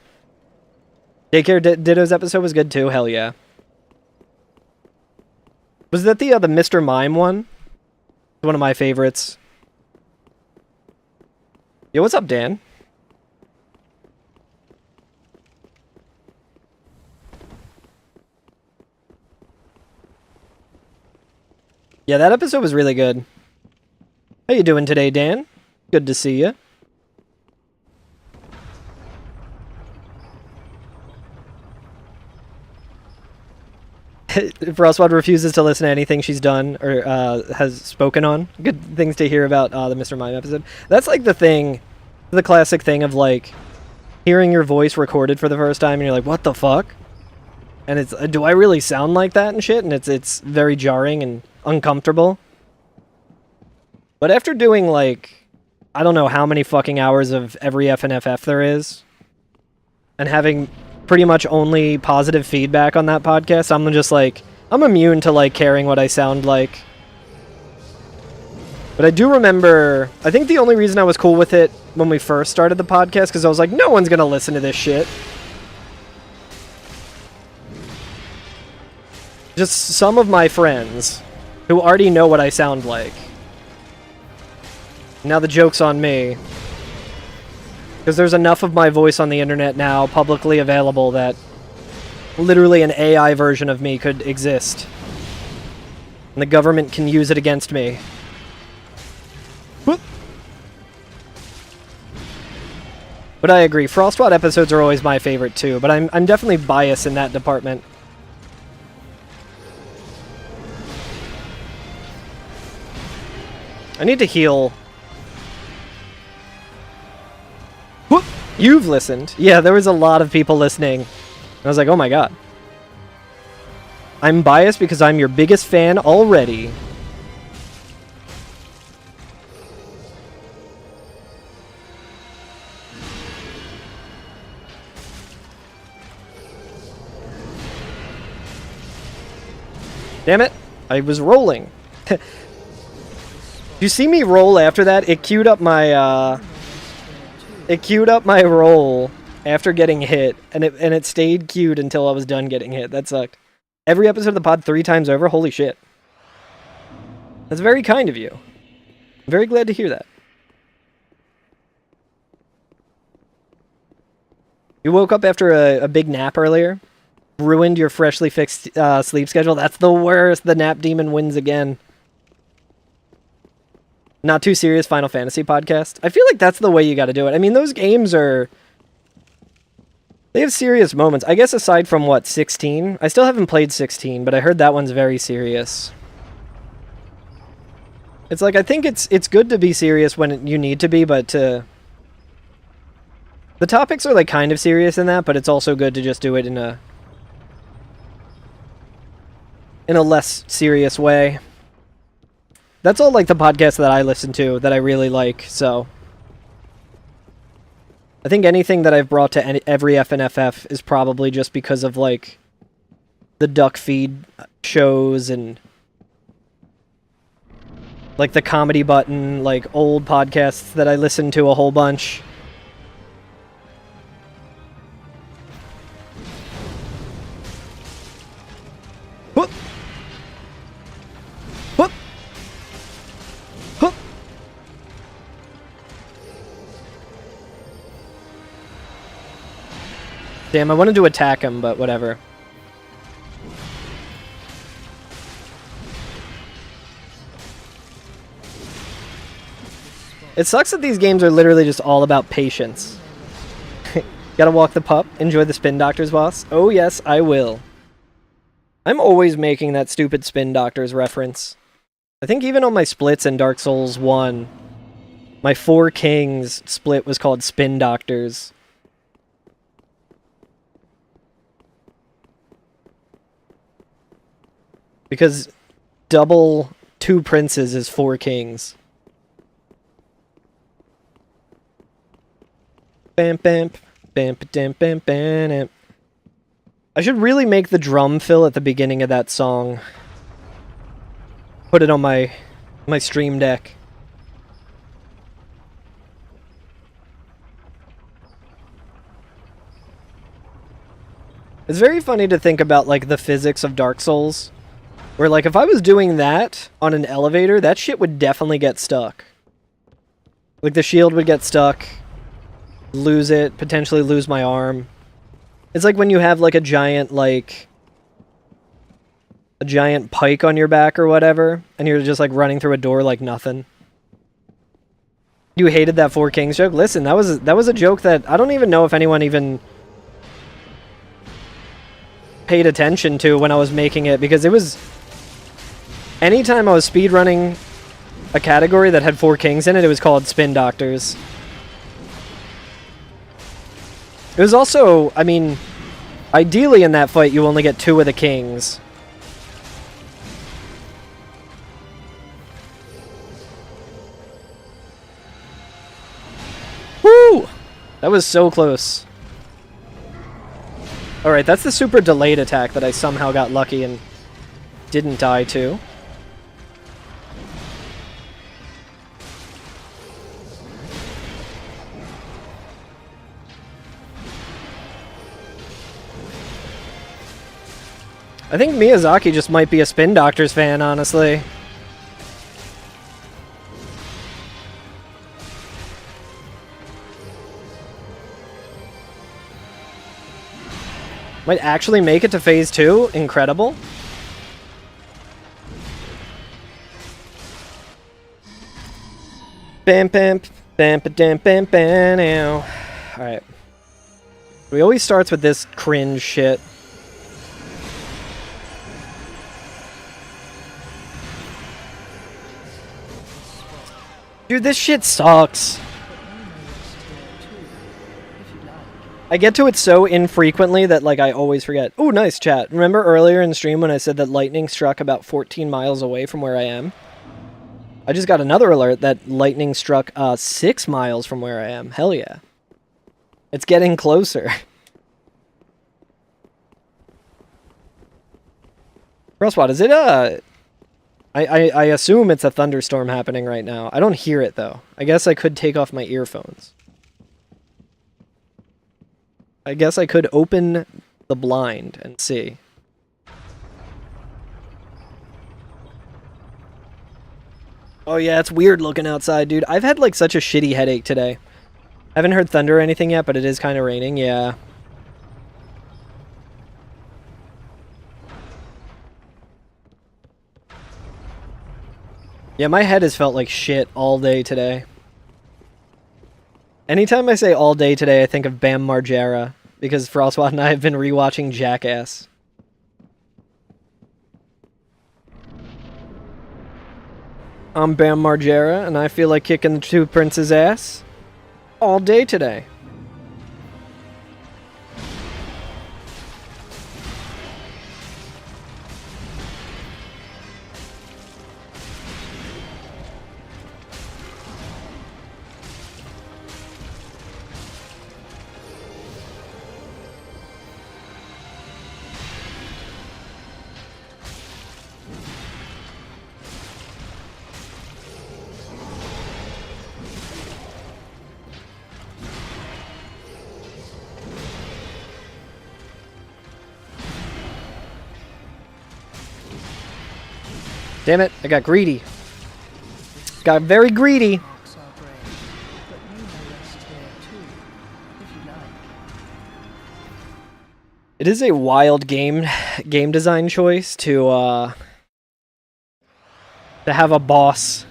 Speaker 1: Daycare Ditto's episode was good too. Hell yeah. Was that the Mr. Mime one? One of my favorites. Yo, what's up, Dan? Yeah, that episode was really good. How you doing today, Dan? Good to see you. Frostwad refuses to listen to anything she's done or has spoken on. Good things to hear about the Mr. Mime episode. That's like the classic thing of like hearing your voice recorded for the first time and you're like, what the fuck? And it's, do I really sound like that and shit? And it's very jarring and uncomfortable. But after doing like, I don't know how many fucking hours of every FNFF there is, and having pretty much only positive feedback on that podcast, I'm just like, I'm immune to like caring what I sound like. But I do remember, I think the only reason I was cool with it when we first started the podcast, because I was like, no one's gonna listen to this shit. Just some of my friends who already know what I sound like. Now the joke's on me. Because there's enough of my voice on the internet now, publicly available, that literally an AI version of me could exist. And the government can use it against me. Whoop. But I agree, Frostwad episodes are always my favorite too, but I'm definitely biased in that department. I need to heal. Whoop! You've listened. Yeah, there was a lot of people listening. I was like, oh my god. I'm biased because I'm your biggest fan already. Damn it! I was rolling. You see me roll after that? It queued up my roll after getting hit, and it stayed queued until I was done getting hit. That sucked. Every episode of the pod 3 times over? Holy shit. That's very kind of you. I'm very glad to hear that. You woke up after a big nap earlier? Ruined your freshly fixed sleep schedule? That's the worst. The nap demon wins again. Not Too Serious Final Fantasy podcast. I feel like that's the way you gotta do it. I mean, those games are... They have serious moments. I guess aside from, what, 16? I still haven't played 16, but I heard that one's very serious. It's like, I think it's good to be serious when you need to be, but to... The topics are, like, kind of serious in that, but it's also good to just do it in a less serious way. That's all, like, the podcasts that I listen to that I really like, so... I think anything that I've brought to every FNFF is probably just because of, like, the duck feed shows and, like, the comedy button, like, old podcasts that I listen to a whole bunch. Whoop! Whoop! Whoop! Damn, I wanted to attack him, but whatever. It sucks that these games are literally just all about patience. Gotta walk the pup, enjoy the Spin Doctors, boss. Oh yes, I will. I'm always making that stupid Spin Doctors reference. I think even on my splits in Dark Souls 1, my 4 Kings split was called Spin Doctors. Because double 2 princes is 4 kings. Bam bam bam bam bam bam. I should really make the drum fill at the beginning of that song. Put it on my stream deck. It's very funny to think about, like, the physics of Dark Souls. Where, like, if I was doing that on an elevator, that shit would definitely get stuck. Like, the shield would get stuck, lose it, potentially lose my arm. It's like when you have, like, a giant, like, a giant pike on your back or whatever, and you're just like running through a door like nothing. You hated that Four Kings joke? Listen, that was a joke that I don't even know if anyone even paid attention to when I was making it, because it was... Anytime I was speedrunning a category that had Four Kings in it, it was called Spin Doctors. It was also, I mean, ideally in that fight you only get 2 of the kings. Woo! That was so close. Alright, that's the super delayed attack that I somehow got lucky and didn't die to. I think Miyazaki just might be a Spin Doctors fan, honestly. Might actually make it to phase 2. Incredible. Bam bam bam bam bam bam now. Alright. We always starts with this cringe shit. Dude, this shit sucks. I get to it so infrequently that, like, I always forget. Ooh, nice chat. Remember earlier in the stream when I said that lightning struck about 14 miles away from where I am? I just got another alert that lightning struck 6 miles from where I am. Hell yeah. It's getting closer. Crosswad, is it I assume it's a thunderstorm happening right now. I don't hear it, though. I guess I could take off my earphones. I guess I could open the blind and see. Oh yeah, it's weird looking outside, dude. I've had, like, such a shitty headache today. I haven't heard thunder or anything yet, but it is kind of raining, yeah. Yeah, my head has felt like shit all day today. Anytime I say all day today, I think of Bam Margera, because Frostwad and I have been rewatching Jackass. I'm Bam Margera, and I feel like kicking the Two Prince's ass all day today. Damn it, I got greedy. Got very greedy. It is a wild game design choice to have a boss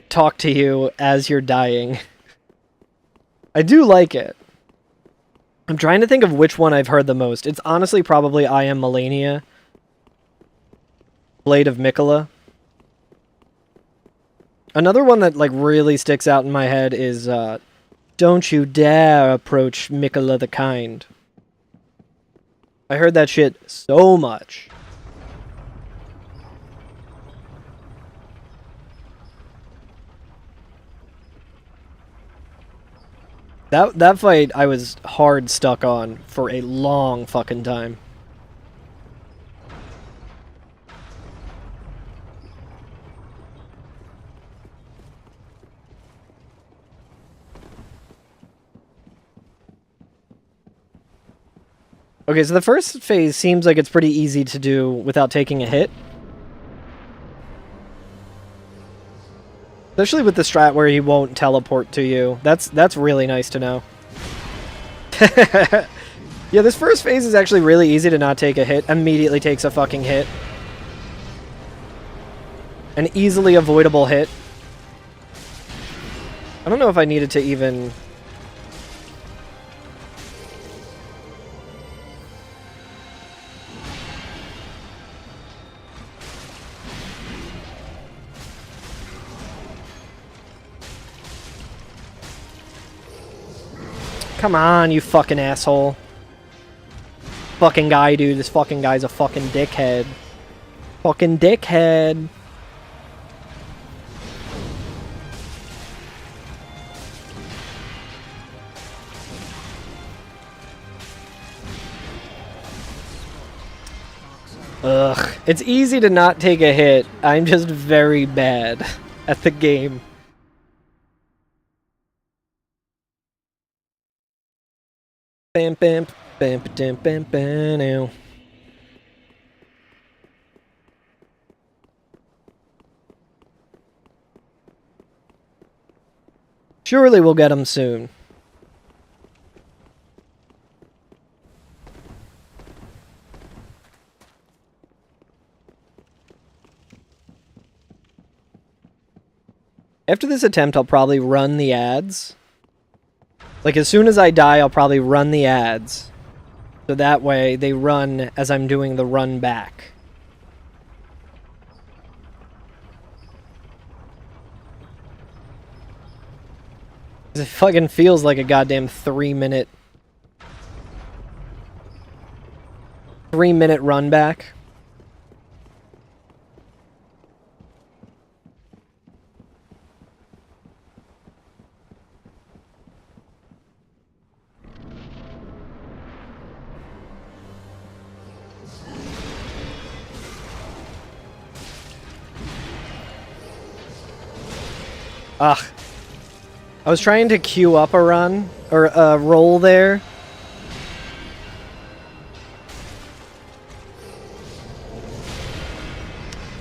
Speaker 1: talk to you as you're dying. I do like it. I'm trying to think of which one I've heard the most. It's honestly probably I Am Melania. Blade of Mikola. Another one that, like, really sticks out in my head is Don't You Dare Approach Mikola the Kind. I heard that shit so much. That fight I was hard stuck on for a long fucking time. Okay, so the first phase seems like it's pretty easy to do without taking a hit. Especially with the strat where he won't teleport to you. That's really nice to know. Yeah, this first phase is actually really easy to not take a hit. Immediately takes a fucking hit. An easily avoidable hit. I don't know if I needed to even... Come on, you fucking asshole. Fucking guy, dude. This fucking guy's a fucking dickhead. Fucking dickhead. Ugh. It's easy to not take a hit. I'm just very bad at the game. Bam, bam, bam, bam, bam, bam, now. Surely we'll get him soon. After this attempt, I'll probably run the ads. Like, as soon as I die, I'll probably run the ads. So that way, they run as I'm doing the run back. It fucking feels like a goddamn 3-minute... 3-minute run back. Ugh. I was trying to queue up a run, or a roll there.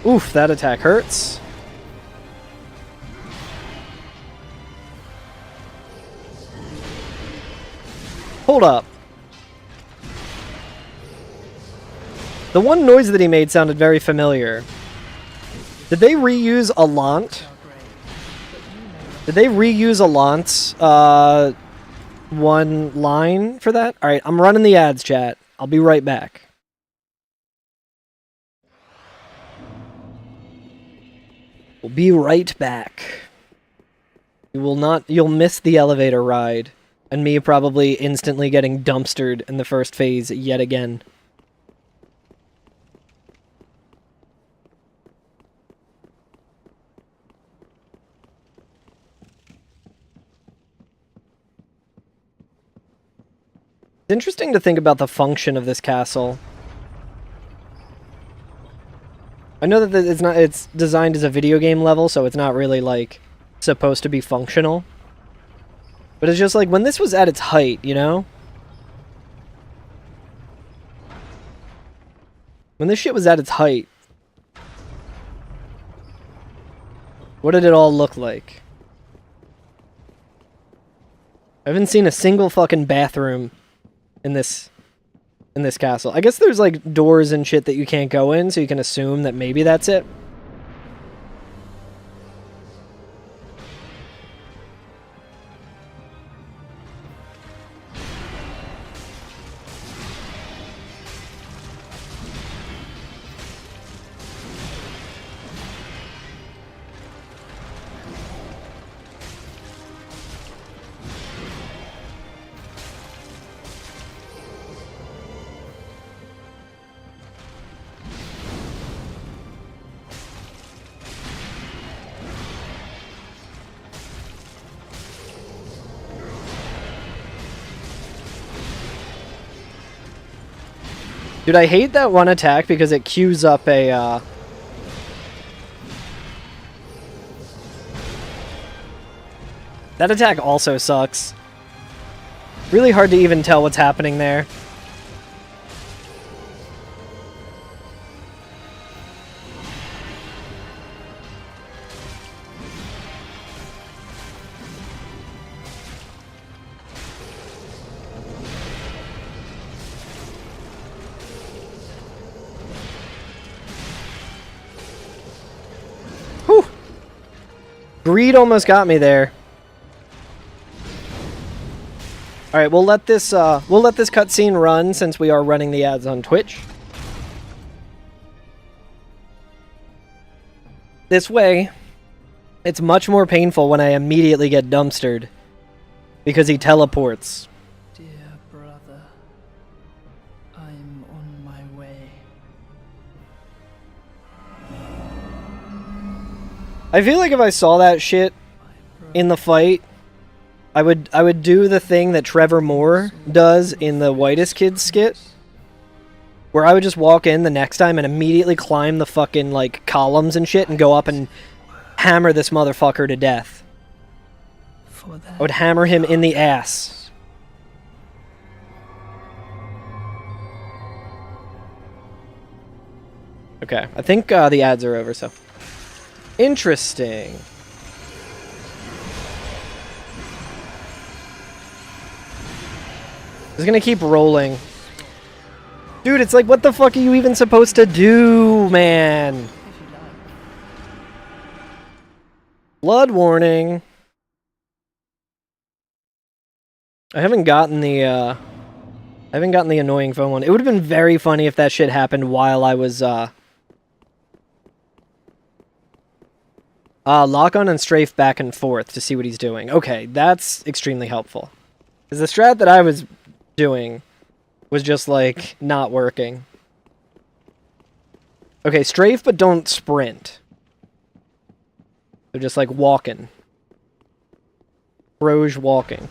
Speaker 1: Oof, that attack hurts. Hold up. The one noise that he made sounded very familiar. Did they reuse a Lant? Did they reuse a Lant's one line for that? Alright, I'm running the ads, chat. I'll be right back. We'll be right back. You'll miss the elevator ride. And me probably instantly getting dumpstered in the first phase yet again. It's interesting to think about the function of this castle. I know that it's designed as a video game level, so it's not really, like, supposed to be functional. But it's just like, when this was at its height, you know? When this shit was at its height, what did it all look like? I haven't seen a single fucking bathroom in this castle. I guess there's like doors and shit that you can't go in, so you can assume that maybe that's it. Dude, I hate that one attack because it queues up a, That attack also sucks. Really hard to even tell what's happening there. Greed almost got me there. All right, we'll let this cutscene run since we are running the ads on Twitch. This way, it's much more painful when I immediately get dumpstered because he teleports.
Speaker 5: Dear brother, I'm on my way.
Speaker 1: I feel like if I saw that shit in the fight, I would do the thing that Trevor Moore does in the Whitest Kids skit, where I would just walk in the next time and immediately climb the fucking like columns and shit and go up and hammer this motherfucker to death. I would hammer him in the ass. Okay, I think the ads are over, so. Interesting. It's gonna keep rolling. Dude, it's like, what the fuck are you even supposed to do, man? Blood warning. I haven't gotten the annoying phone one. It would have been very funny if that shit happened while I was, lock on and strafe back and forth to see what he's doing. Okay, that's extremely helpful. Because the strat that I was doing was just, like, not working. Okay, strafe, but don't sprint. So just, like, walking. Roge walking.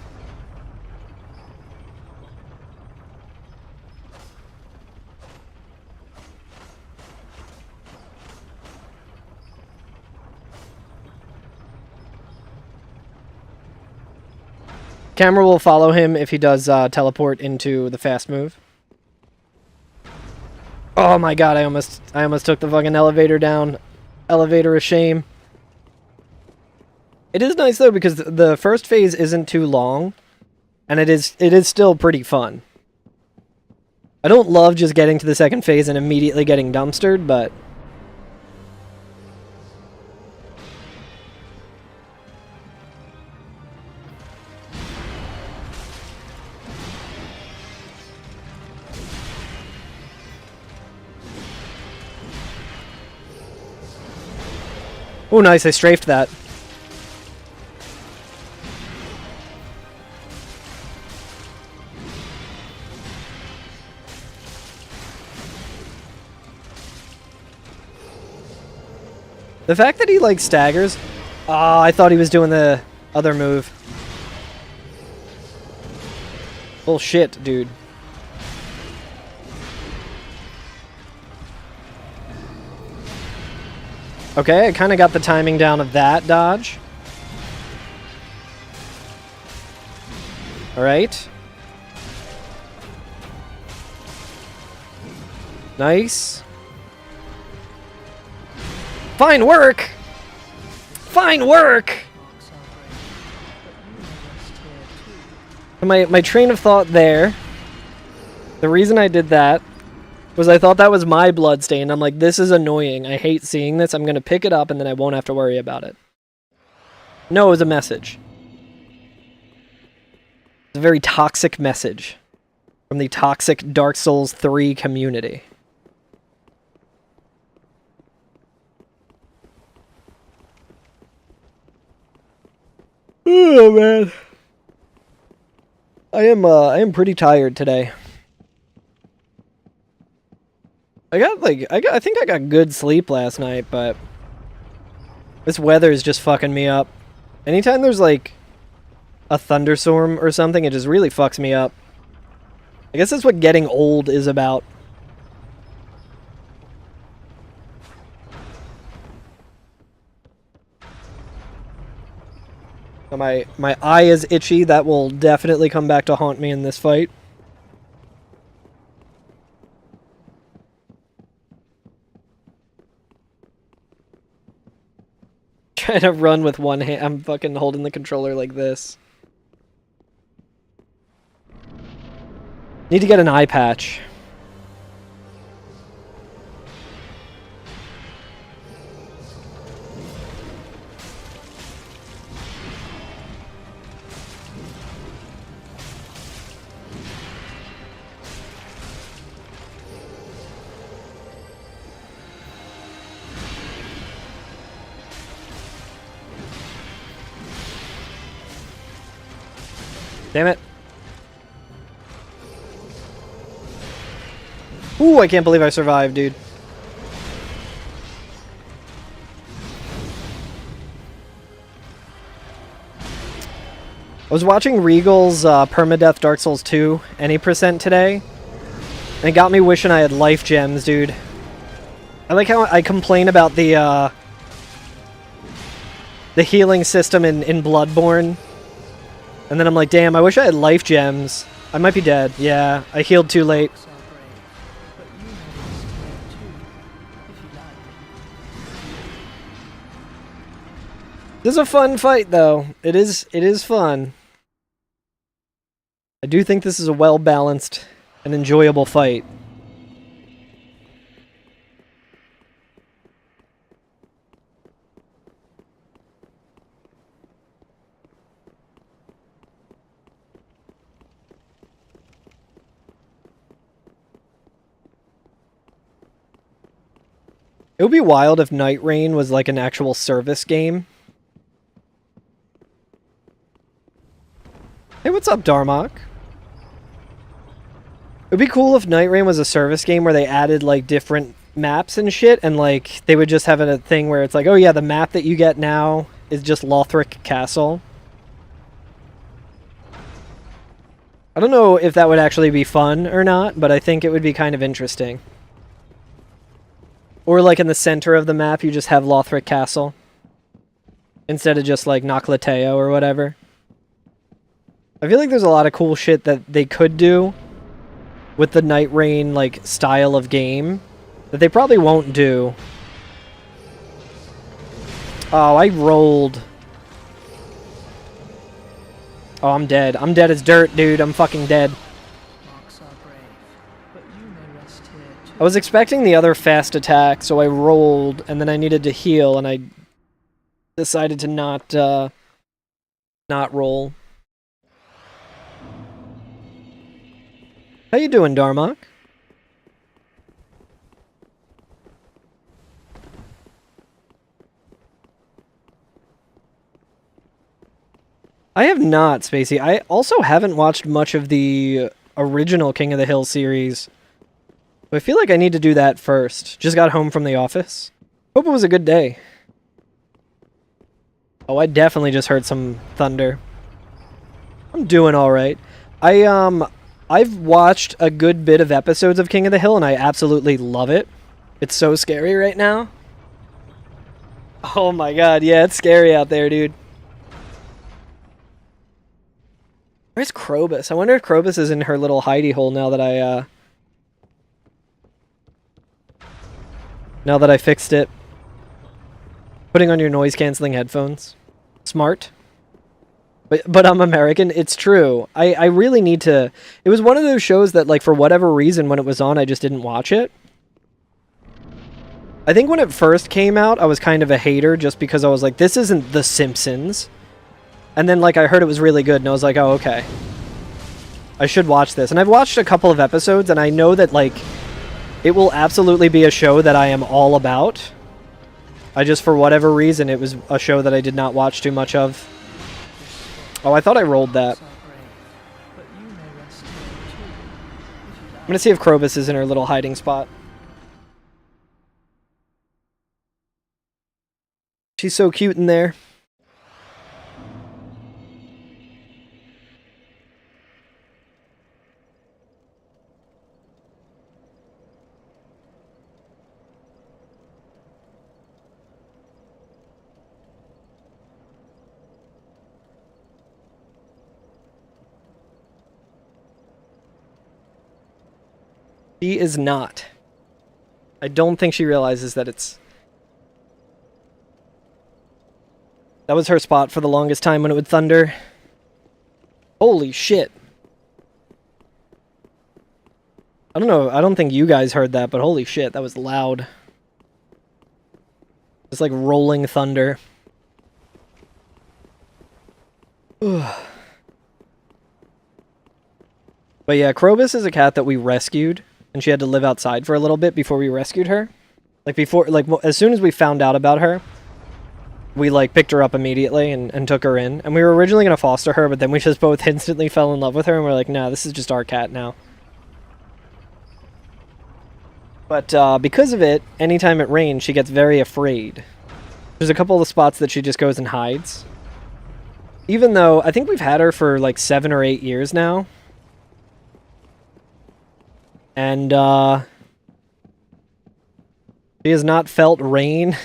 Speaker 1: Camera will follow him if he does teleport into the fast move. Oh my god, I almost took the fucking elevator down. Elevator of shame. It is nice though because the first phase isn't too long, and it is still pretty fun. I don't love just getting to the second phase and immediately getting dumpstered, but oh, nice, I strafed that. The fact that he, like, staggers... Ah, I thought he was doing the other move. Bullshit, dude. Okay, I kind of got the timing down of that dodge. Alright. Nice. Fine work! Fine work! My train of thought there, the reason I did that was I thought that was my blood stain. I'm like, this is annoying. I hate seeing this. I'm going to pick it up and then I won't have to worry about it. No, it was a message. It's a very toxic message from the toxic Dark Souls 3 community. Oh man. I am pretty tired today. I think I got good sleep last night, but this weather is just fucking me up. Anytime there's like a thunderstorm or something, it just really fucks me up. I guess that's what getting old is about. My eye is itchy. That will definitely come back to haunt me in this fight. Trying to run with one hand. I'm fucking holding the controller like this. Need to get an eye patch. Damn it. Ooh, I can't believe I survived, dude. I was watching Regal's Permadeath Dark Souls 2 any percent today, and it got me wishing I had life gems, dude. I like how I complain about the healing system in Bloodborne, and then I'm like, damn, I wish I had life gems. I might be dead. Yeah, I healed too late. This is a fun fight, though. It is fun. I do think this is a well-balanced and enjoyable fight. It would be wild if Night Rain was like an actual service game. Hey, what's up, Darmok? It would be cool if Night Rain was a service game where they added, like, different maps and shit, and, like, they would just have a thing where it's like, oh yeah, the map that you get now is just Lothric Castle. I don't know if that would actually be fun or not, but I think it would be kind of interesting. Or, like, in the center of the map, you just have Lothric Castle. Instead of just, like, Noclateo or whatever. I feel like there's a lot of cool shit that they could do with the Night Rain, like, style of game that they probably won't do. Oh, I rolled. Oh, I'm dead. I'm dead as dirt, dude. I'm fucking dead. I was expecting the other fast attack, so I rolled, and then I needed to heal, and I decided to not roll. How you doing, Darmok? I have not, Spacey. I also haven't watched much of the original King of the Hill series. But I feel like I need to do that first. Just got home from the office. Hope it was a good day. Oh, I definitely just heard some thunder. I'm doing alright. I've watched a good bit of episodes of King of the Hill, and I absolutely love it. It's so scary right now. Oh my god, yeah, it's scary out there, dude. Where's Krobus? I wonder if Krobus is in her little hidey hole now that I fixed it. Putting on your noise-canceling headphones. Smart. But I'm American. It's true. I really need to... It was one of those shows that, like, for whatever reason, when it was on, I just didn't watch it. I think when it first came out, I was kind of a hater just because I was like, this isn't The Simpsons. And then, like, I heard it was really good, and I was like, oh, okay. I should watch this. And I've watched a couple of episodes, and I know that, like, it will absolutely be a show that I am all about. I just, for whatever reason, it was a show that I did not watch too much of. Oh, I thought I rolled that. I'm gonna see if Krobus is in her little hiding spot. She's so cute in there. She is not. I don't think she realizes that it's... That was her spot for the longest time when it would thunder. Holy shit. I don't know, I don't think you guys heard that, but holy shit, that was loud. It's like rolling thunder. But yeah, Krobus is a cat that we rescued. And she had to live outside for a little bit before we rescued her. Like, before, like, as soon as we found out about her, we like picked her up immediately and took her in. And we were originally gonna foster her, but then we just both instantly fell in love with her, and we're like, nah, this is just our cat now. But because of it, anytime it rains, she gets very afraid. There's a couple of spots that she just goes and hides. Even though I think we've had her for like 7 or 8 years now. And she has not felt rain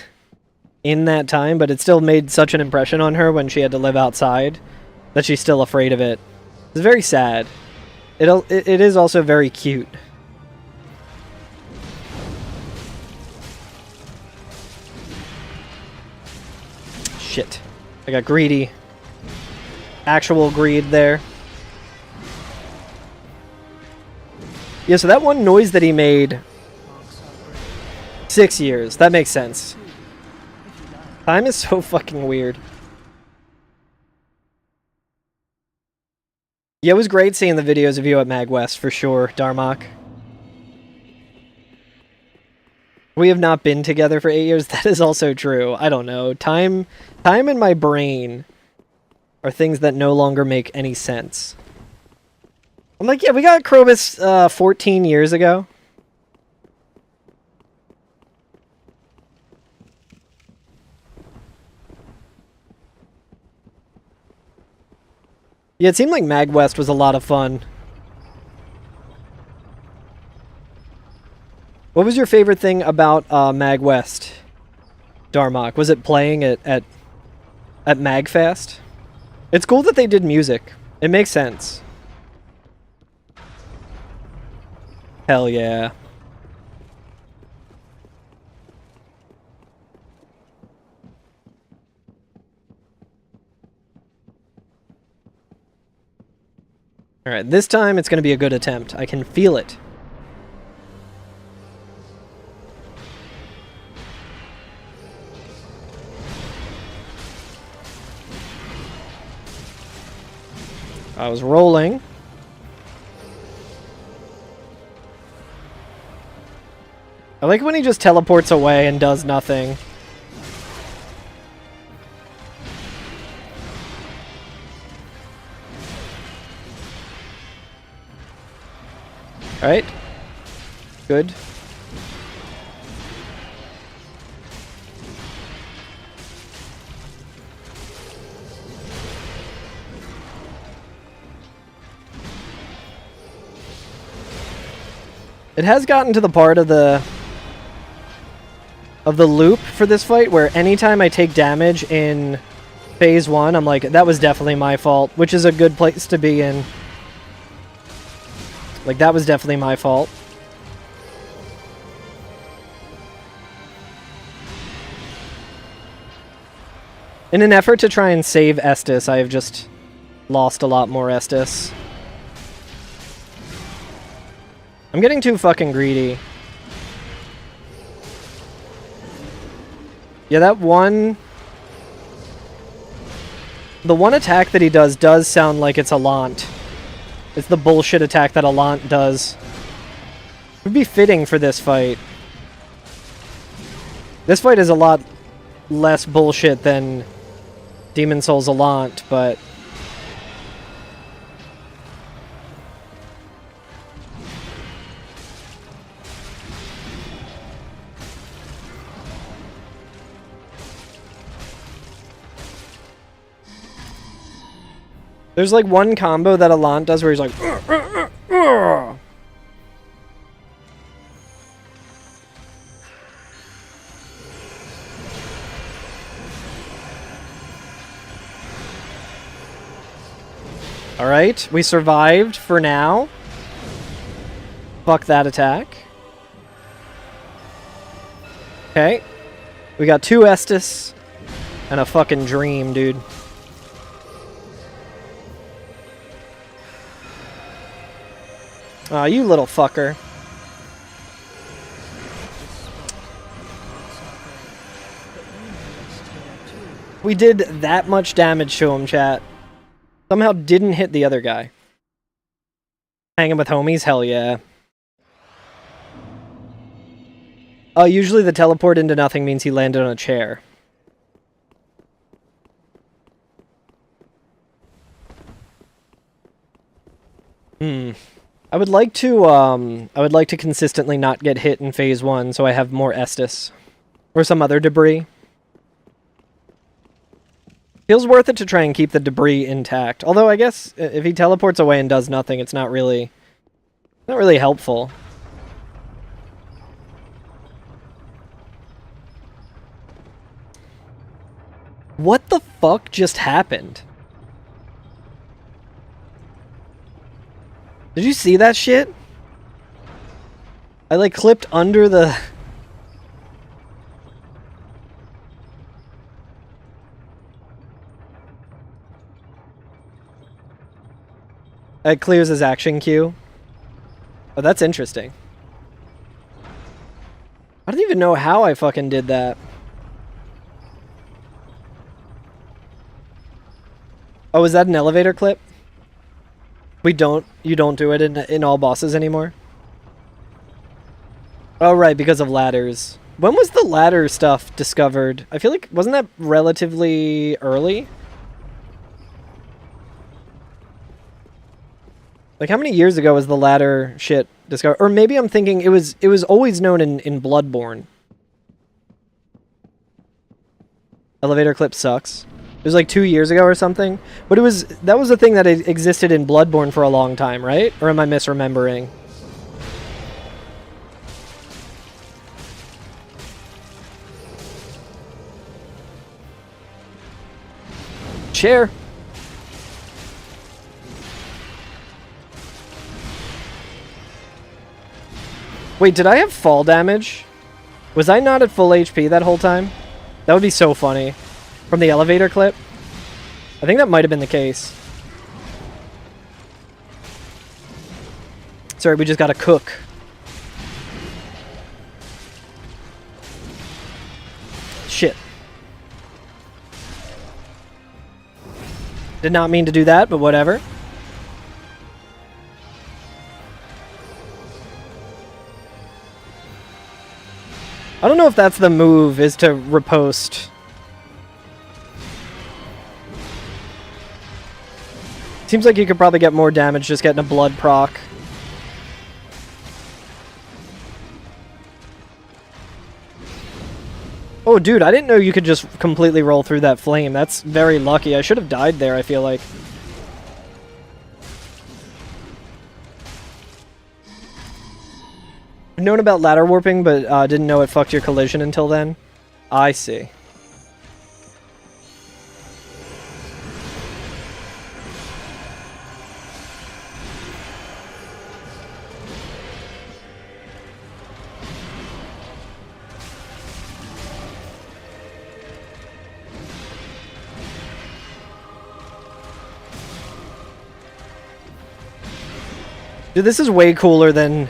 Speaker 1: in that time, but it still made such an impression on her when she had to live outside that she's still afraid of it. It's very sad. It is also very cute. Shit. I got greedy. Actual greed there. Yeah, so that one noise that he made... 6 years. That makes sense. Time is so fucking weird. Yeah, it was great seeing the videos of you at MagWest, for sure, Darmok. We have not been together for 8 years. That is also true. I don't know. Time and my brain are things that no longer make any sense. I'm like, yeah, we got Krobus 14 years ago. Yeah, it seemed like MagWest was a lot of fun. What was your favorite thing about MagWest, Darmok? Was it playing at MagFest? It's cool that they did music. It makes sense. Hell yeah. Alright, this time it's going to be a good attempt. I can feel it. I was rolling. I like when he just teleports away and does nothing. Alright. Good. It has gotten to the part of the loop for this fight where anytime I take damage in phase 1, I'm like, that was definitely my fault, which is a good place to be in. Like, that was definitely my fault. In an effort to try and save Estus, I have just lost a lot more Estus. I'm getting too fucking greedy. Yeah, that one... The one attack that he does sound like it's a Lant. It's the bullshit attack that a Lant does. It would be fitting for this fight. This fight is a lot less bullshit than Demon Souls Alant, but... There's like one combo that Alant does where he's like... Alright, we survived for now. Fuck that attack. Okay. We got 2 Estus and a fucking dream, dude. Aw, you little fucker. We did that much damage to him, chat. Somehow didn't hit the other guy. Hanging with homies? Hell yeah. Usually the teleport into nothing means he landed on a chair. I would like to consistently not get hit in phase 1 so I have more Estus. Or some other debris. Feels worth it to try and keep the debris intact. Although I guess if he teleports away and does nothing, it's not really helpful. What the fuck just happened? Did you see that shit? I like clipped under the... It clears his action queue. Oh, that's interesting. I don't even know how I fucking did that. Oh, is that an elevator clip? You don't do it in all bosses anymore? Oh, right, because of ladders. When was the ladder stuff discovered? I feel like, wasn't that relatively early? Like, how many years ago was the ladder shit discovered? Or maybe I'm thinking it was always known in Bloodborne. Elevator clip sucks. It was like 2 years ago or something. But that was a thing that existed in Bloodborne for a long time, right? Or am I misremembering? Chair. Wait, did I have fall damage? Was I not at full HP that whole time? That would be so funny. From the elevator clip? I think that might have been the case. Sorry, we just gotta cook. Shit. Did not mean to do that, but whatever. I don't know if that's the move, is to riposte. Seems like you could probably get more damage just getting a blood proc. Oh, dude, I didn't know you could just completely roll through that flame. That's very lucky. I should have died there, I feel like. I've known about ladder warping, but didn't know it fucked your collision until then. I see. Dude, this is way cooler than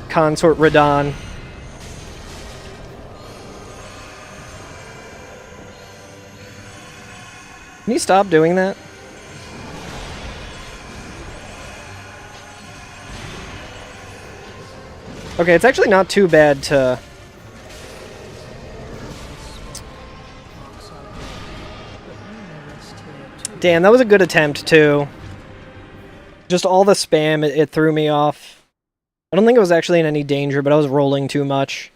Speaker 1: Consort Radon. Can you stop doing that? Okay, it's actually not too bad to... Damn, that was a good attempt, too. Just all the spam, it threw me off. I don't think I was actually in any danger, but I was rolling too much.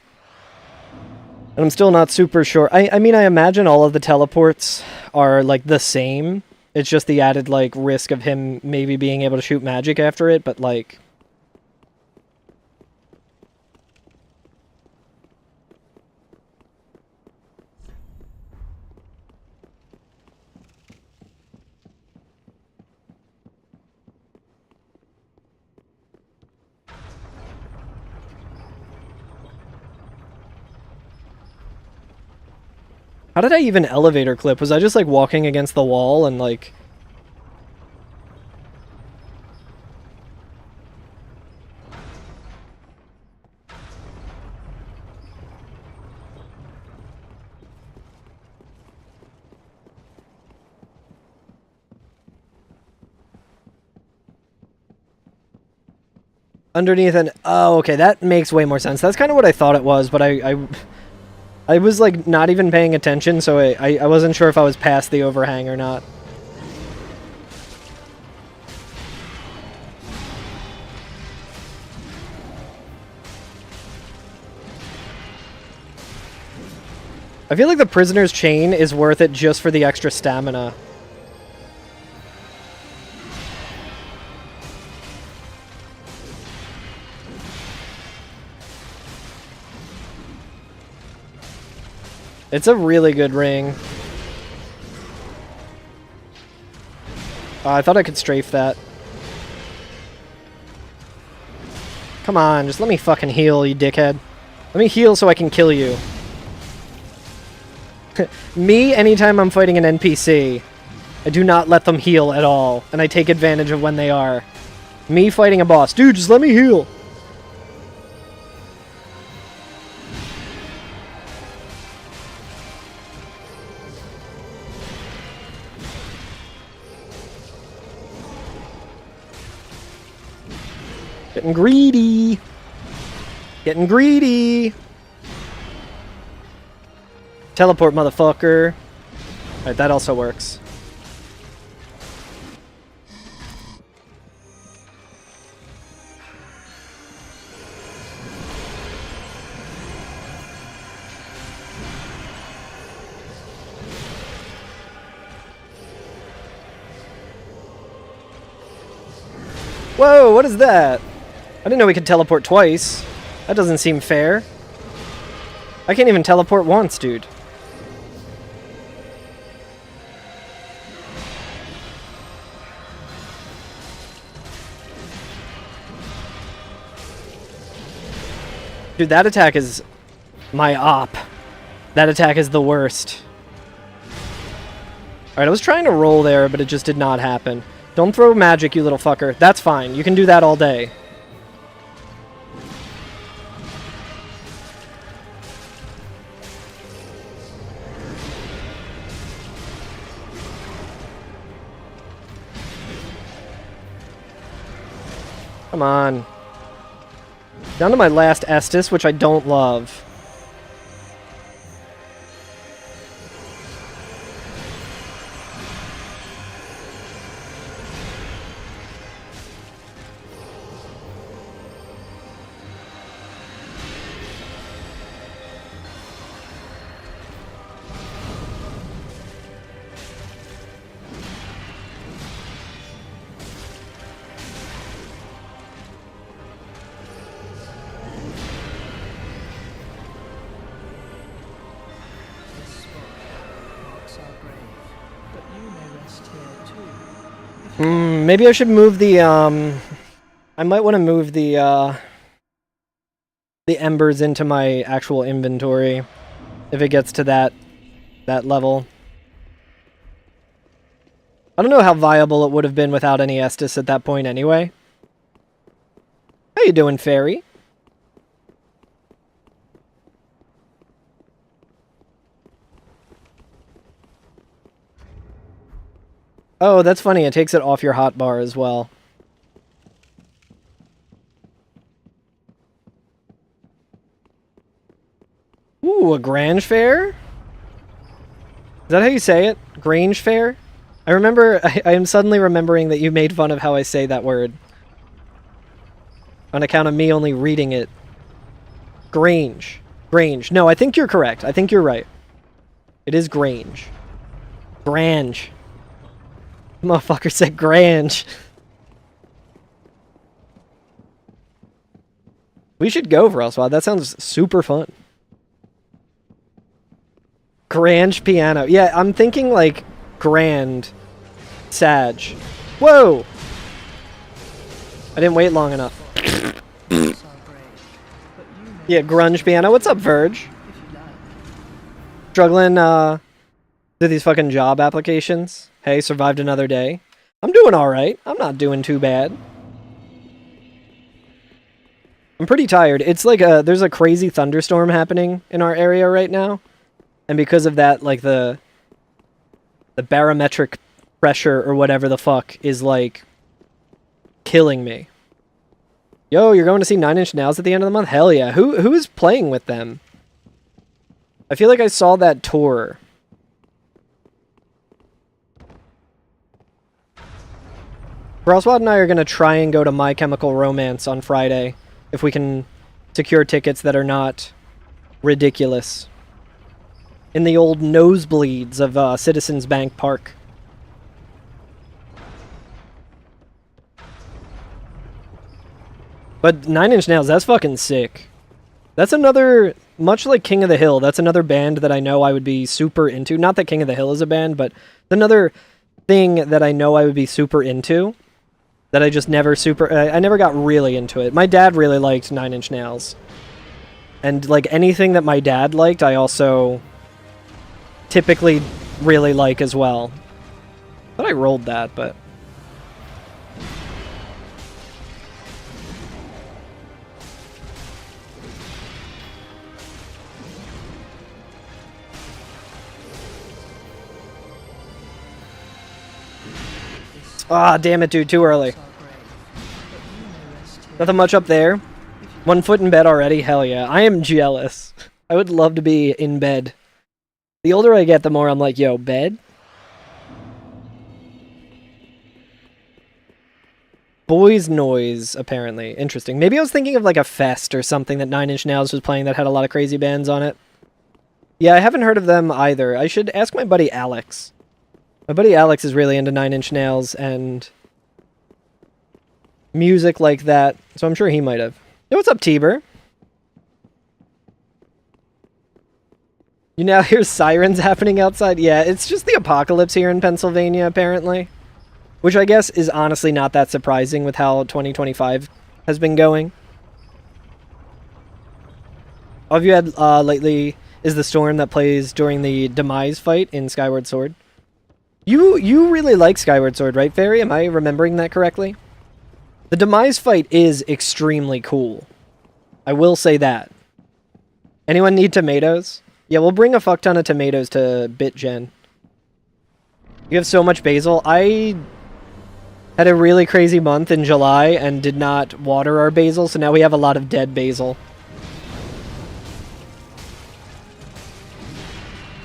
Speaker 1: And I'm still not super sure. I mean, I imagine all of the teleports are, like, the same. It's just the added, like, risk of him maybe being able to shoot magic after it, but, like... How did I even elevator clip? Was I just, like, walking against the wall and, like... Underneath and... Oh, okay, that makes way more sense. That's kind of what I thought it was, but I was, like, not even paying attention, so I wasn't sure if I was past the overhang or not. I feel like the prisoner's chain is worth it just for the extra stamina. It's a really good ring. I thought I could strafe that. Come on, just let me fucking heal, you dickhead. Let me heal so I can kill you. Me, anytime I'm fighting an NPC, I do not let them heal at all, and I take advantage of when they are. Me fighting a boss. Dude, just let me heal! Getting greedy! Getting greedy! Teleport, motherfucker! Alright, that also works. Whoa, what is that? I didn't know we could teleport twice. That doesn't seem fair. I can't even teleport once, dude. Dude, that attack is my op. That attack is the worst. Alright, I was trying to roll there, but it just did not happen. Don't throw magic, you little fucker. That's fine. You can do that all day. Come on. Down to my last Estus, which I don't love. Maybe I should move the, I might want to move the embers into my actual inventory if it gets to that level. I don't know how viable it would have been without any Estus at that point anyway. How you doing, Fairy? Oh, that's funny. It takes it off your hotbar as well. Ooh, a Grange Fair? Is that how you say it? Grange Fair? I remember, I am suddenly remembering that you made fun of how I say that word. On account of me only reading it. Grange. Grange. No, I think you're correct. I think you're right. It is Grange. Grange. Motherfucker said Grange. We should go for Elsewhere. That sounds super fun. Grange piano. Yeah, I'm thinking like grand. Sag. Whoa! I didn't wait long enough. Yeah, grunge piano. What's up, Verge? Struggling, do these fucking job applications. Hey, survived another day. I'm doing alright. I'm not doing too bad. I'm pretty tired. It's like there's a crazy thunderstorm happening in our area right now. And because of that, like the barometric pressure or whatever the fuck is like killing me. Yo, you're going to see 9 Inch Nails at the end of the month? Hell yeah. Who is playing with them? I feel like I saw that tour. Broswad and I are going to try and go to My Chemical Romance on Friday, if we can secure tickets that are not ridiculous. in the old nosebleeds of Citizens Bank Park. But 9 Inch Nails, that's fucking sick. That's another, much like King of the Hill, that's another band that I know I would be super into. Not that King of the Hill is a band, but another thing that I know I would be super into. That I just never I never got really into it. My dad really liked 9 Inch Nails. And, like, anything that my dad liked, I also typically really like as well. I thought I rolled that, but... Ah, damn it, dude, too early. Nothing much up there. 1 foot in bed already? Hell yeah. I am jealous. I would love to be in bed. The older I get, the more I'm like, yo, bed? Boys Noise, apparently. Interesting. Maybe I was thinking of like a fest or something that 9 Inch Nails was playing that had a lot of crazy bands on it. Yeah, I haven't heard of them either. I should ask my buddy Alex. My buddy Alex is really into 9 Inch Nails and music like that, so I'm sure he might have. Yo, what's up, Tiber? You now hear sirens happening outside? Yeah, it's just the apocalypse here in Pennsylvania, apparently. Which I guess is honestly not that surprising with how 2025 has been going. All of you had lately is the storm that plays during the demise fight in Skyward Sword. You really like Skyward Sword, right, Fairy? Am I remembering that correctly? The demise fight is extremely cool. I will say that. Anyone need tomatoes? Yeah, we'll bring a fuck ton of tomatoes to BitGen. You have so much basil. I had a really crazy month in July and did not water our basil, so now we have a lot of dead basil.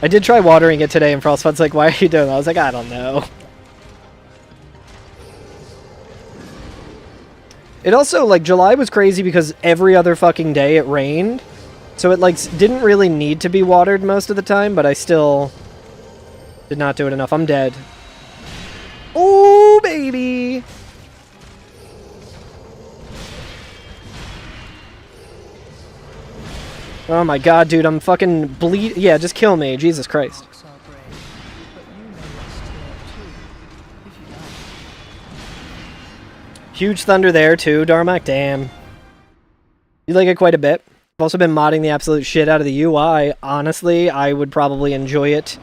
Speaker 1: I did try watering it today, and Frostbud's like, why are you doing that? I was like, I don't know. It also, like, July was crazy because every other fucking day it rained. So it, like, didn't really need to be watered most of the time, but I still did not do it enough. I'm dead. Oh, baby! Oh my god, dude, I'm fucking bleed. Yeah, just kill me, Jesus Christ. Huge thunder there too, Darmak. Damn. You like it quite a bit. I've also been modding the absolute shit out of the UI. Honestly, I would probably enjoy it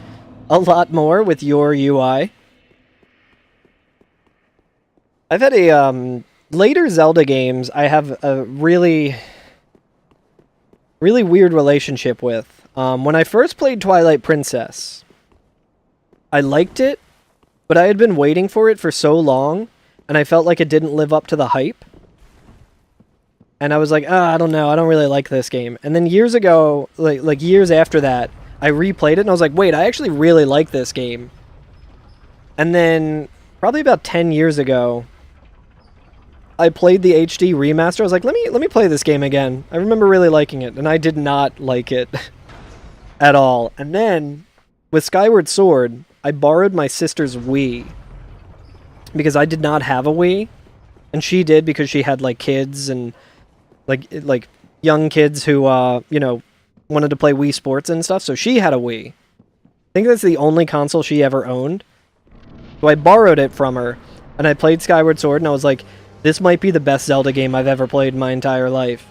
Speaker 1: a lot more with your UI. I've had a later Zelda games I have a really weird relationship with. When I first played Twilight Princess, I liked it, but I had been waiting for it for so long, and I felt like it didn't live up to the hype. And I was like, I don't know, I don't really like this game. And then years ago, like years after that, I replayed it, and I was like, wait, I actually really like this game. And then, probably about 10 years ago, I played the HD remaster. I was like, let me play this game again. I remember really liking it, and I did not like it at all. And then, with Skyward Sword, I borrowed my sister's Wii, because I did not have a Wii, and she did because she had, like, kids and, like young kids who, you know, wanted to play Wii Sports and stuff, so she had a Wii. I think that's the only console she ever owned. So I borrowed it from her, and I played Skyward Sword, and I was like, this might be the best Zelda game I've ever played in my entire life.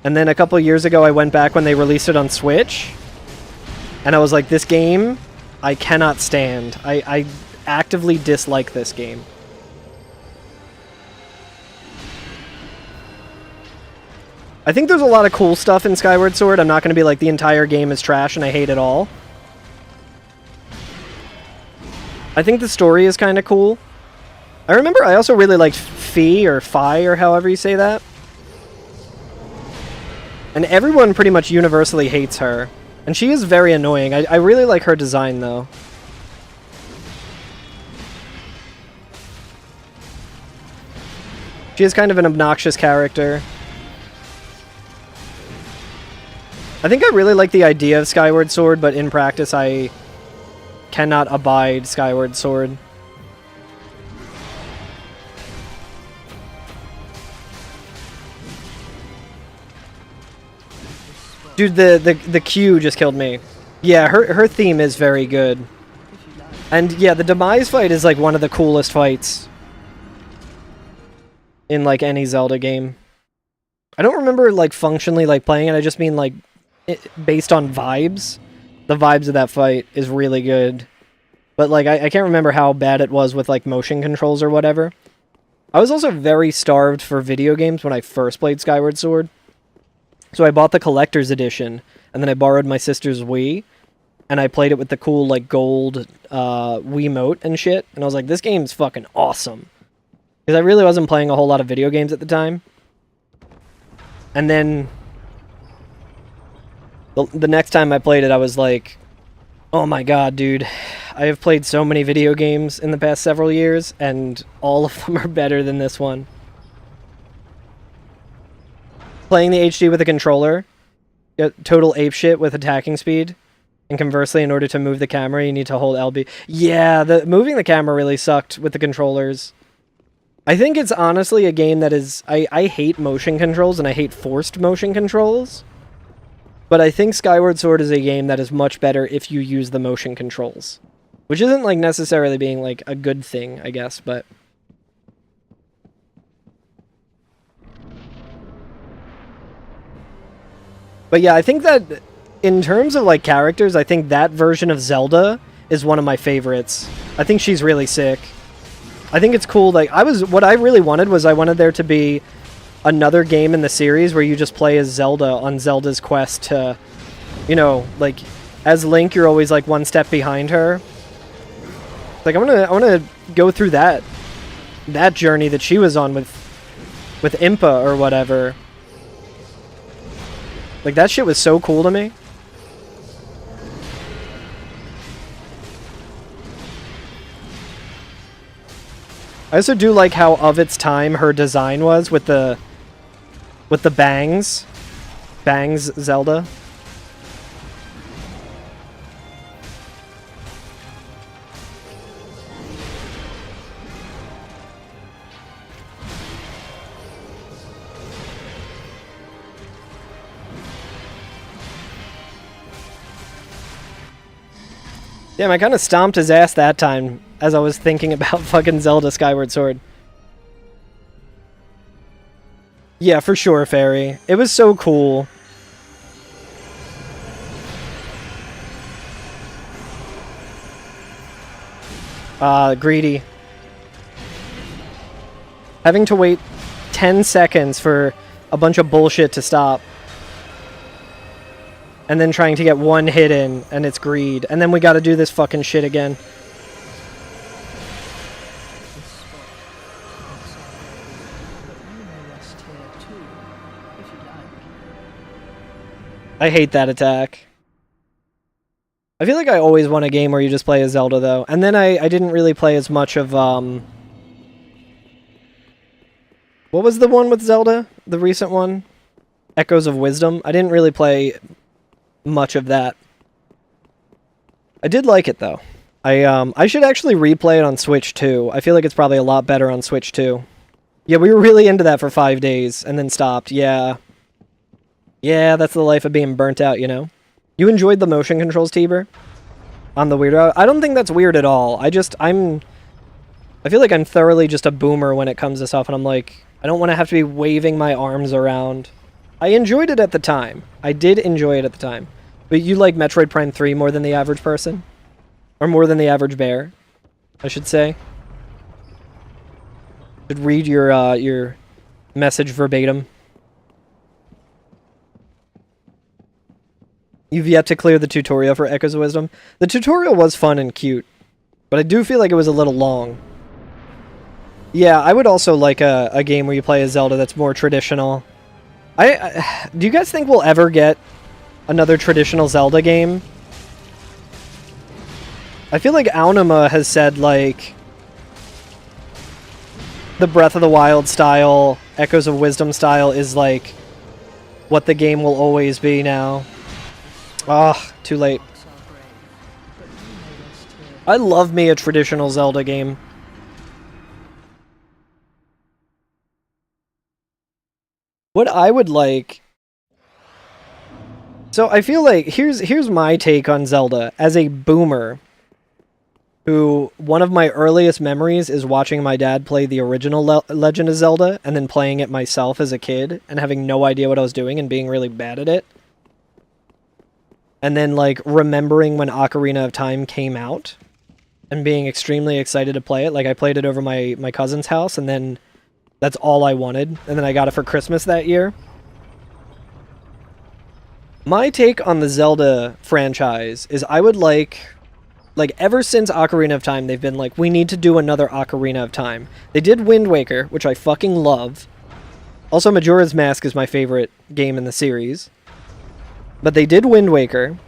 Speaker 1: And then a couple years ago, I went back when they released it on Switch, and I was like, this game, I cannot stand. I actively dislike this game. I think there's a lot of cool stuff in Skyward Sword. I'm not going to be like, the entire game is trash and I hate it all. I think the story is kind of cool. I remember I also really liked Fi or however you say that. And everyone pretty much universally hates her. And she is very annoying. I really like her design, though. She is kind of an obnoxious character. I think I really like the idea of Skyward Sword, but in practice I cannot abide Skyward Sword. Dude, the Q just killed me. Yeah, her theme is very good. And yeah, the Demise fight is like one of the coolest fights in like any Zelda game. I don't remember like functionally like playing it, I just mean like based on vibes. The vibes of that fight is really good. But like I can't remember how bad it was with like motion controls or whatever. I was also very starved for video games when I first played Skyward Sword. So I bought the collector's edition, and then I borrowed my sister's Wii, and I played it with the cool, like, gold Wiimote and shit, and I was like, this game's fucking awesome. Because I really wasn't playing a whole lot of video games at the time. And then, the next time I played it, I was like, oh my god, dude, I have played so many video games in the past several years, and all of them are better than this one. Playing the HD with a controller, total apeshit with attacking speed, and conversely, in order to move the camera, you need to hold LB. Yeah, moving the camera really sucked with the controllers. I think it's honestly a game that is... I hate motion controls, and I hate forced motion controls. But I think Skyward Sword is a game that is much better if you use the motion controls. Which isn't, like, necessarily being, like, a good thing, I guess, but... But yeah, I think that in terms of like characters, I think that version of Zelda is one of my favorites. I think she's really sick. I think it's cool. Like what I really wanted was I wanted there to be another game in the series where you just play as Zelda on Zelda's quest to, you know, like as Link, you're always like one step behind her. Like I want to go through that journey that she was on with Impa or whatever. Like, that shit was so cool to me. I also do like how of its time her design was with the bangs. Bangs Zelda. Damn, I kind of stomped his ass that time as I was thinking about fucking Zelda Skyward Sword. Yeah, for sure, Fairy. It was so cool. Greedy. Having to wait 10 seconds for a bunch of bullshit to stop. And then trying to get one hit in, and it's greed. And then we gotta do this fucking shit again. I hate that attack. I feel like I always want a game where you just play as Zelda, though. And then I didn't really play as much of, what was the one with Zelda? The recent one? Echoes of Wisdom? I didn't really play much of that. I did like it though. I should actually replay it on Switch too. I feel like it's probably a lot better on Switch too. Yeah, we were really into that for 5 days and then stopped. Yeah. Yeah, that's the life of being burnt out, you know? You enjoyed the motion controls, Tiber? On the weirdo? I don't think that's weird at all. I feel like I'm thoroughly just a boomer when it comes to stuff, and I'm like, I don't want to have to be waving my arms around. I enjoyed it at the time. I did enjoy it at the time. But you like Metroid Prime 3 more than the average person? Or more than the average bear, I should say. Should read your message verbatim. You've yet to clear the tutorial for Echoes of Wisdom. The tutorial was fun and cute, but I do feel like it was a little long. Yeah, I would also like a game where you play as Zelda that's more traditional. Do you guys think we'll ever get another traditional Zelda game? I feel like Aonuma has said, like, the Breath of the Wild style, Echoes of Wisdom style is, like, what the game will always be now. Ah, too late.
Speaker 5: Rocks are brave, but you may rest here.
Speaker 1: I love me a traditional Zelda game. What I would like... So I feel like, here's my take on Zelda as a boomer, who one of my earliest memories is watching my dad play the original Legend of Zelda, and then playing it myself as a kid, and having no idea what I was doing, and being really bad at it. And then, like, remembering when Ocarina of Time came out, and being extremely excited to play it. Like, I played it over my cousin's house, and then that's all I wanted, and then I got it for Christmas that year. My take on the Zelda franchise is I would like, ever since Ocarina of Time, they've been like, we need to do another Ocarina of Time. They did Wind Waker, which I fucking love. Also, Majora's Mask is my favorite game in the series. But they did Wind Waker,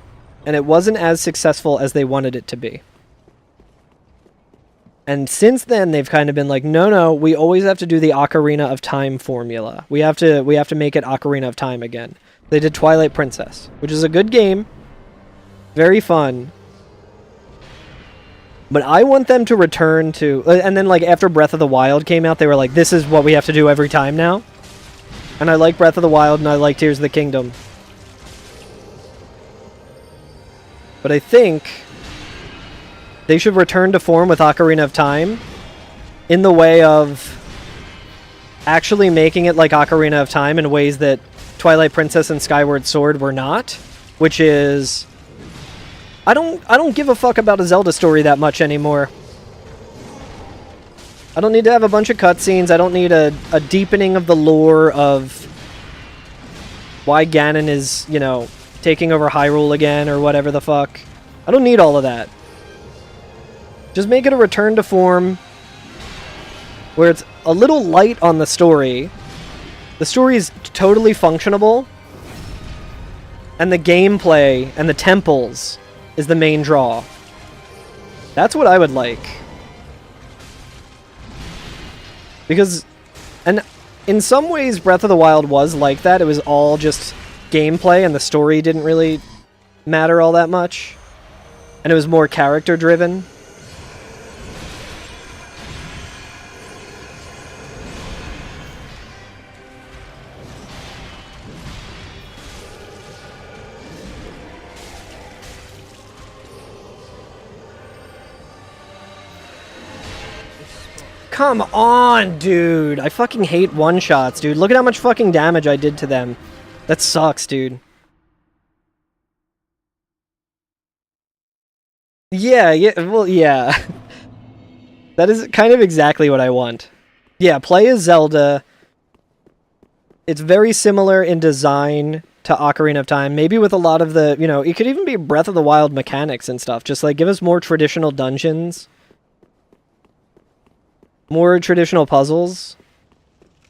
Speaker 1: and it wasn't as successful as they wanted it to be. And since then, they've kind of been like, no, we always have to do the Ocarina of Time formula. We have to make it Ocarina of Time again. They did Twilight Princess, which is a good game. Very fun. But I want them to return to... And then, like, after Breath of the Wild came out, they were like, this is what we have to do every time now. And I like Breath of the Wild, and I like Tears of the Kingdom. But I think they should return to form with Ocarina of Time in the way of actually making it like Ocarina of Time in ways that Twilight Princess and Skyward Sword were not, which is I don't give a fuck about a Zelda story that much anymore. I don't need to have a bunch of cutscenes. I don't need a deepening of the lore of why Ganon is, you know, taking over Hyrule again or whatever the fuck. I don't need all of that. Just make it a return to form where it's a little light on the story. The story is totally functionable, and the gameplay and the temples is the main draw. That's what I would like. Because, and in some ways, Breath of the Wild was like that. It was all just gameplay, and the story didn't really matter all that much. And it was more character-driven. Come on, dude. I fucking hate one-shots, dude. Look at how much fucking damage I did to them. That sucks, dude. Yeah, well, yeah. That is kind of exactly what I want. Yeah, play as Zelda. It's very similar in design to Ocarina of Time. Maybe with a lot of the, you know, it could even be Breath of the Wild mechanics and stuff. Just, like, give us more traditional dungeons. More traditional puzzles.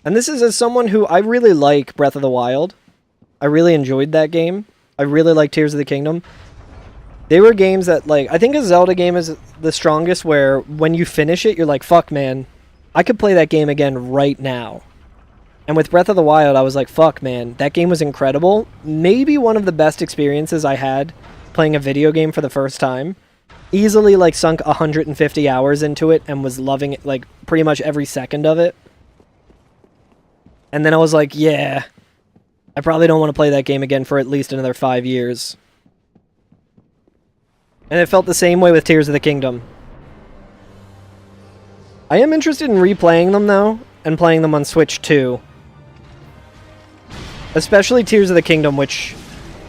Speaker 1: And this is as someone who, I really like Breath of the Wild. I really enjoyed that game. I really like Tears of the Kingdom. They were games that, like, I think a Zelda game is the strongest where when you finish it, you're like, fuck, man. I could play that game again right now. And with Breath of the Wild, I was like, fuck, man. That game was incredible. Maybe one of the best experiences I had playing a video game for the first time. Easily, like, sunk 150 hours into it and was loving it, like, pretty much every second of it. And then I was like, yeah, I probably don't want to play that game again for at least another 5 years. And it felt the same way with Tears of the Kingdom. I am interested in replaying them, though, and playing them on Switch, too. Especially Tears of the Kingdom, which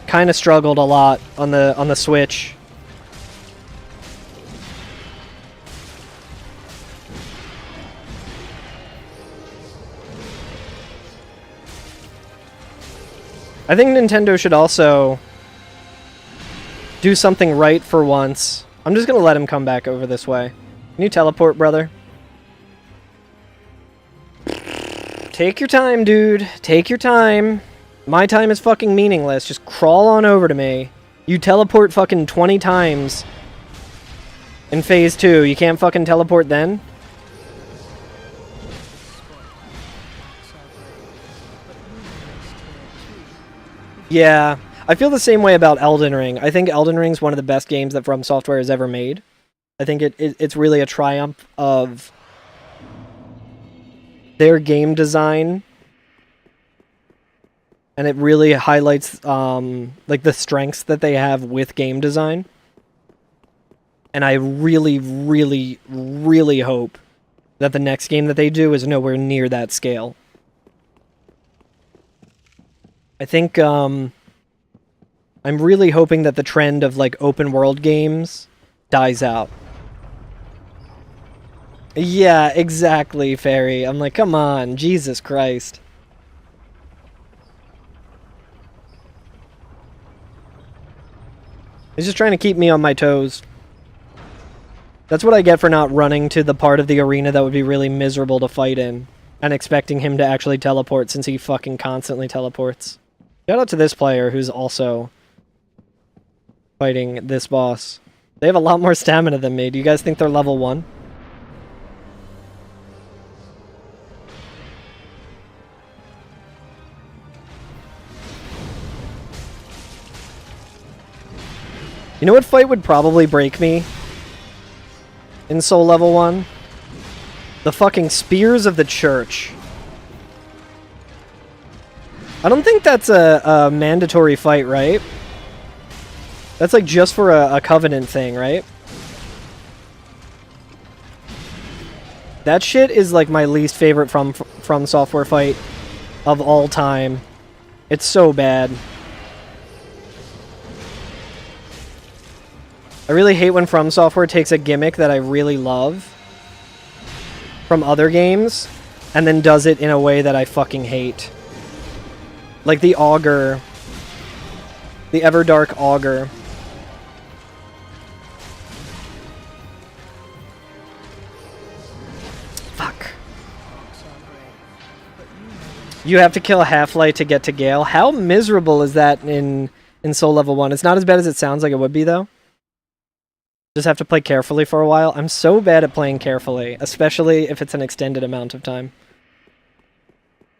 Speaker 1: kind of struggled a lot on the Switch. I think Nintendo should also do something right for once. I'm just gonna let him come back over this way. Can you teleport, brother? Take your time, dude. Take your time. My time is fucking meaningless. Just crawl on over to me. You teleport fucking 20 times in Phase 2. You can't fucking teleport then? Yeah. I feel the same way about Elden Ring. I think Elden Ring's one of the best games that From Software has ever made. I think it's really a triumph of their game design, and it really highlights like the strengths that they have with game design. And I really, really, really hope that the next game that they do is nowhere near that scale. I think I'm really hoping that the trend of like open world games dies out. Yeah, exactly, Fairy. I'm like, come on, Jesus Christ. He's just trying to keep me on my toes. That's what I get for not running to the part of the arena that would be really miserable to fight in, and expecting him to actually teleport since he fucking constantly teleports. Shout out to this player who's also fighting this boss. They have a lot more stamina than me. Do you guys think they're level 1? You know what fight would probably break me in Soul Level 1? The fucking Spears of the Church. I don't think that's a mandatory fight, right? That's like just for a Covenant thing, right? That shit is like my least favorite From Software fight of all time. It's so bad. I really hate when From Software takes a gimmick that I really love from other games and then does it in a way that I fucking hate. Like the Augur. The Everdark Augur. Fuck. You have to kill Half-Light to get to Gale. How miserable is that in Soul Level 1? It's not as bad as it sounds like it would be, though. Just have to play carefully for a while. I'm so bad at playing carefully, especially if it's an extended amount of time.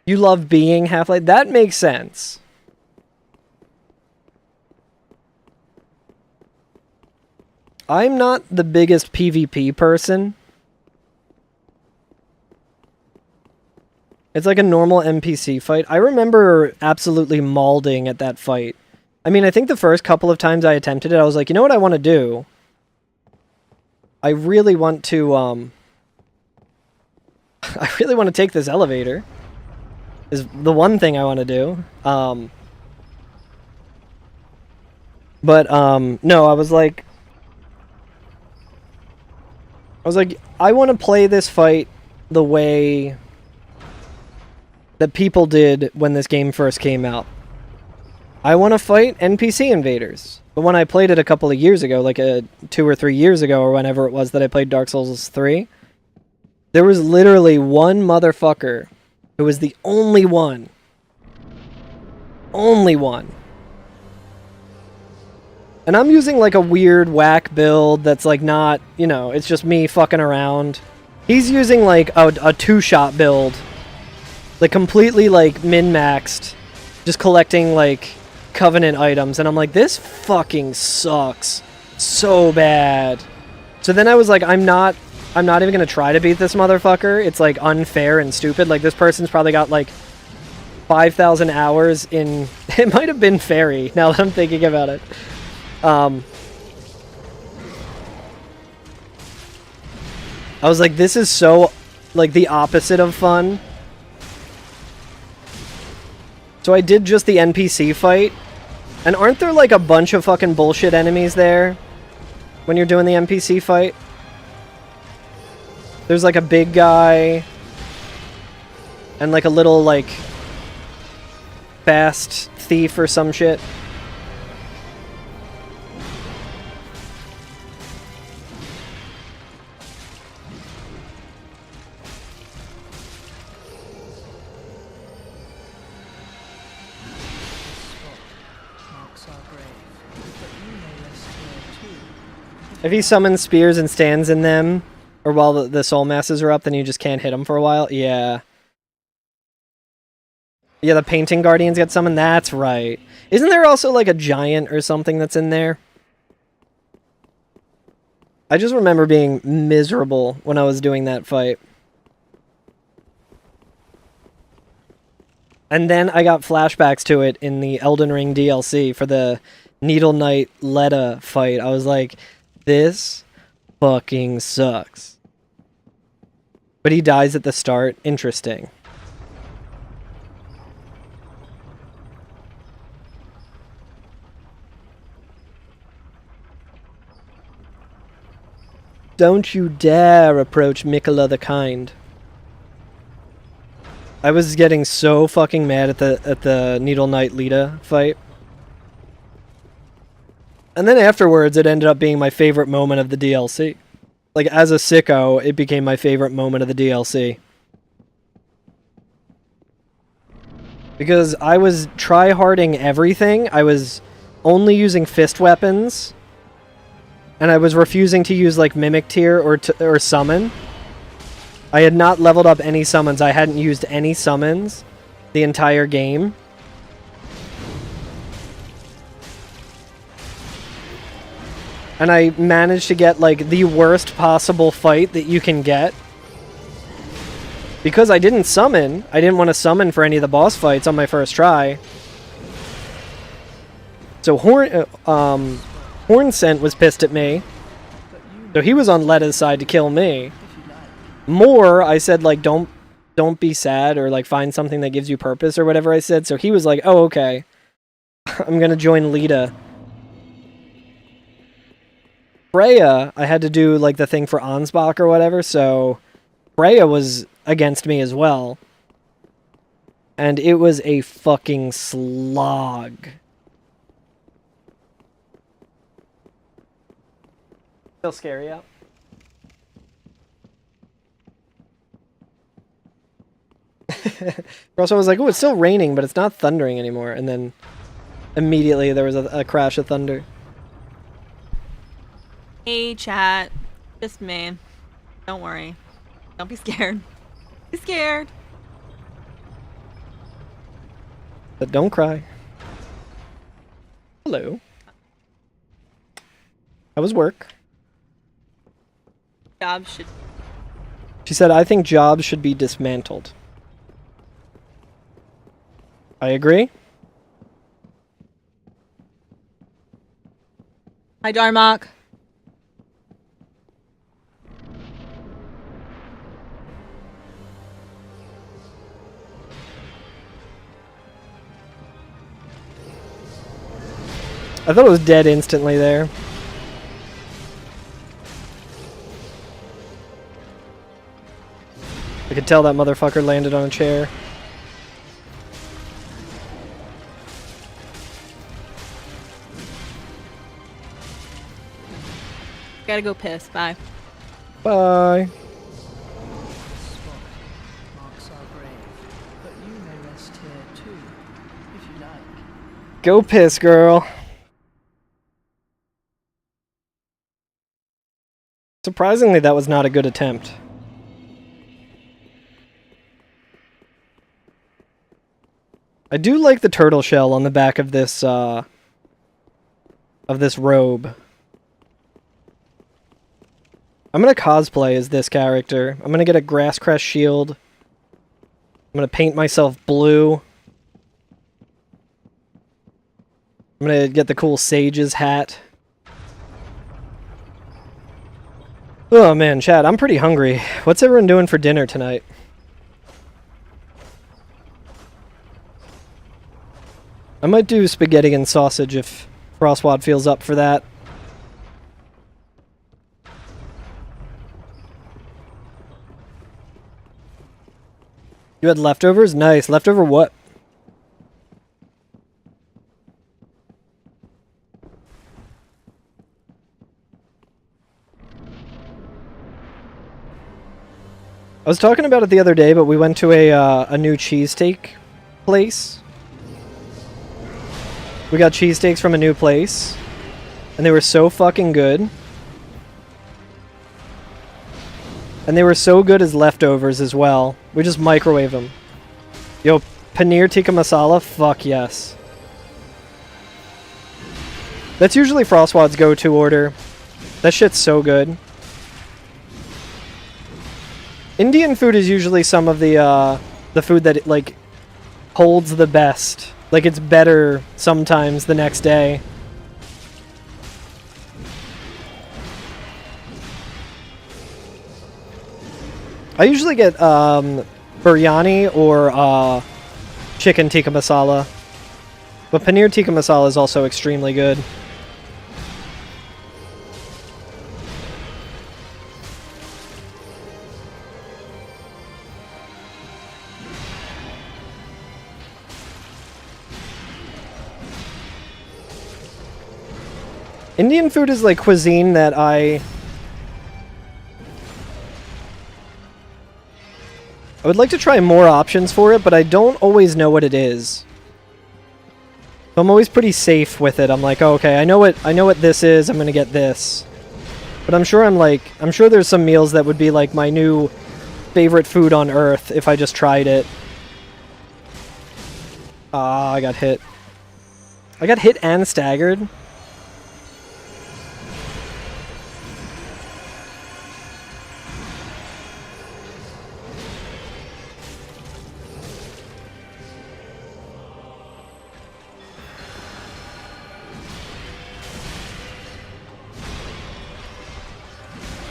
Speaker 1: You love being Half-Light? That makes sense. I'm not the biggest PvP person. It's like a normal NPC fight. I remember absolutely mauling at that fight. I mean, I think the first couple of times I attempted it, I was like, you know what I want to do? I really want to, I really want to take this elevator. Is the one thing I want to do. No, I was like, I want to play this fight the way that people did when this game first came out. I want to fight NPC invaders. But when I played it a couple of years ago, like 2 or 3 years ago, or whenever it was that I played Dark Souls 3, there was literally one motherfucker who was the only one. Only one. And I'm using like a weird whack build that's like not, you know, it's just me fucking around. He's using like a two-shot build. Like completely like min-maxed. Just collecting like Covenant items, and I'm like, this fucking sucks so bad. So then I was like, I'm not even gonna try to beat this motherfucker. It's like unfair and stupid. Like this person's probably got like 5,000 hours in. It might have been Fairy. Now that I'm thinking about it. I was like, this is so like the opposite of fun. So I did just the NPC fight. And aren't there like a bunch of fucking bullshit enemies there when you're doing the NPC fight? There's like a big guy and like a little like fast thief or some shit. If he summons spears and stands in them, or while the soul masses are up, then you just can't hit him for a while? Yeah. Yeah, the painting guardians get summoned. That's right. Isn't there also like a giant or something that's in there? I just remember being miserable when I was doing that fight. And then I got flashbacks to it in the Elden Ring DLC for the Needle Knight Leda fight. I was like, this fucking sucks. But he dies at the start. Interesting. Don't you dare approach Mikola the Kind. I was getting so fucking mad at the Needle Knight Leda fight. And then afterwards, it ended up being my favorite moment of the DLC. Like, as a sicko, it became my favorite moment of the DLC. Because I was try-harding everything. I was only using fist weapons. And I was refusing to use, like, Mimic Tier or Summon. I had not leveled up any summons. I hadn't used any summons the entire game. And I managed to get, like, the worst possible fight that you can get. Because I didn't summon. I didn't want to summon for any of the boss fights on my first try. So Hornsent was pissed at me. So he was on Leda's side to kill me. More, I said, like, don't be sad, or, like, find something that gives you purpose, or whatever I said. So he was like, oh, okay. I'm gonna join Leda. Freya, I had to do, like, the thing for Ansbach or whatever, so Freya was against me as well. And it was a fucking slog. Still scary out? Also, I was like, oh, it's still raining, but it's not thundering anymore. And then immediately there was a crash of thunder.
Speaker 6: Hey, chat. Just me. Don't worry. Don't be scared. Be scared.
Speaker 1: But don't cry. Hello. How was work?
Speaker 6: Jobs should...
Speaker 1: She said, I think jobs should be dismantled. I agree.
Speaker 6: Hi, Darmok.
Speaker 1: I thought it was dead instantly there. I could tell that motherfucker landed on a chair.
Speaker 6: Gotta go piss. Bye.
Speaker 1: Bye.
Speaker 5: Marks our grave, but you may rest here too, if you like.
Speaker 1: Go piss, girl. Surprisingly, that was not a good attempt. I do like the turtle shell on the back of this robe. I'm gonna cosplay as this character. I'm gonna get a grass crest shield. I'm gonna paint myself blue. I'm gonna get the cool sage's hat. Oh man, Chad, I'm pretty hungry. What's everyone doing for dinner tonight? I might do spaghetti and sausage if Frostwad feels up for that. You had leftovers? Nice. Leftover what? I was talking about it the other day, but we went to a new cheesesteak place. We got cheesesteaks from a new place, and they were so fucking good. And they were so good as leftovers as well. We just microwave them. Yo, Paneer tikka masala? Fuck yes. That's usually Frostwad's go-to order. That shit's so good. Indian food is usually some of the food that, like, holds the best. Like, it's better sometimes the next day. I usually get biryani or chicken tikka masala. But paneer tikka masala is also extremely good. Indian food is like cuisine that I would like to try more options for it, but I don't always know what it is. So I'm always pretty safe with it. I'm like, oh, okay, I know what this is. I'm gonna get this. But I'm sure there's some meals that would be like my new favorite food on earth if I just tried it. Ah, I got hit. I got hit and staggered.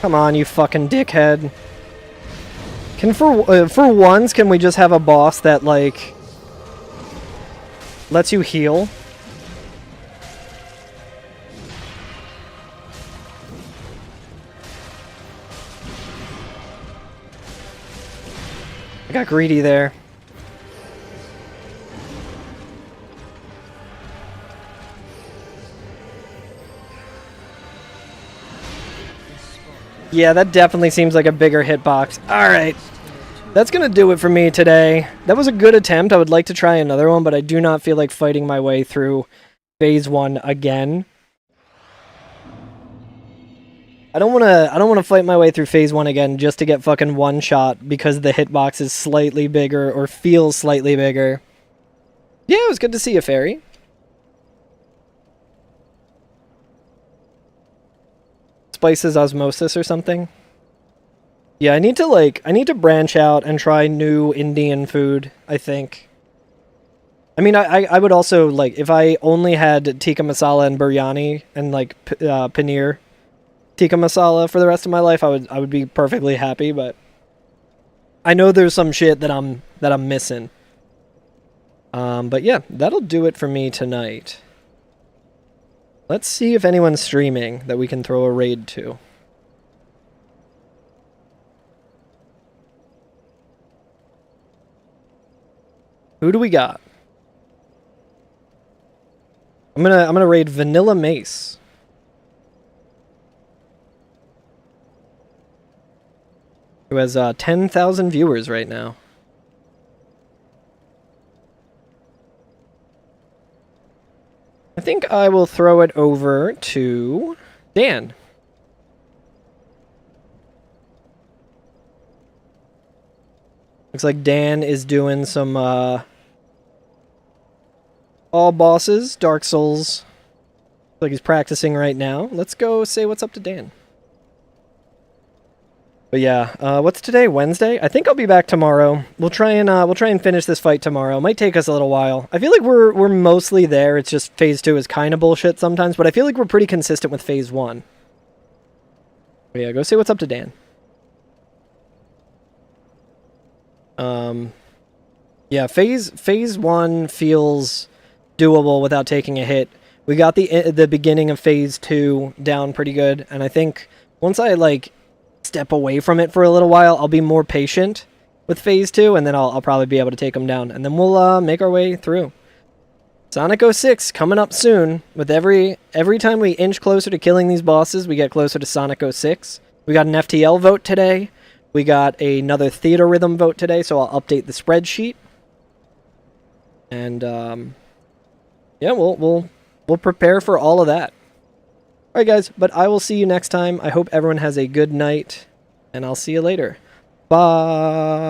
Speaker 1: Come on, you fucking dickhead. Can for once, can we just have a boss that, like, lets you heal? I got greedy there. Yeah, that definitely seems like a bigger hitbox. Alright. That's gonna do it for me today. That was a good attempt. I would like to try another one, but I do not feel like fighting my way through Phase 1 again. I don't wanna fight my way through Phase 1 again just to get fucking one shot because the hitbox is slightly bigger or feels slightly bigger. Yeah, it was good to see you, Fairy. Spices osmosis or something. Yeah, I need to branch out and try new Indian food, I think. I mean, I would also, like, if I only had tikka masala and biryani and, like, paneer tikka masala for the rest of my life, I would be perfectly happy, but I know there's some shit that I'm missing. But yeah, that'll do it for me tonight. Let's see if anyone's streaming that we can throw a raid to. Who do we got? I'm gonna raid Vanilla Mace. Who has 10,000 viewers right now. I think I will throw it over to Dan. Looks like Dan is doing some all bosses, Dark Souls. Looks like he's practicing right now. Let's go say what's up to Dan. But yeah, what's today? Wednesday? I think I'll be back tomorrow. We'll try and finish this fight tomorrow. Might take us a little while. I feel like we're mostly there. It's just Phase 2 is kind of bullshit sometimes, but I feel like we're pretty consistent with Phase 1. But yeah, go see what's up to Dan. Yeah, Phase 1 feels doable without taking a hit. We got the beginning of Phase 2 down pretty good, and I think once I, like, step away from it for a little while, I'll be more patient with Phase 2, and then I'll probably be able to take them down, and then we'll make our way through. Sonic 06 coming up soon. With every time we inch closer to killing these bosses, we get closer to Sonic 06. We got an FTL vote today. We got another Theater Rhythm vote today, so I'll update the spreadsheet. And yeah, we'll prepare for all of that. Alright guys, but I will see you next time. I hope everyone has a good night, and I'll see you later. Bye!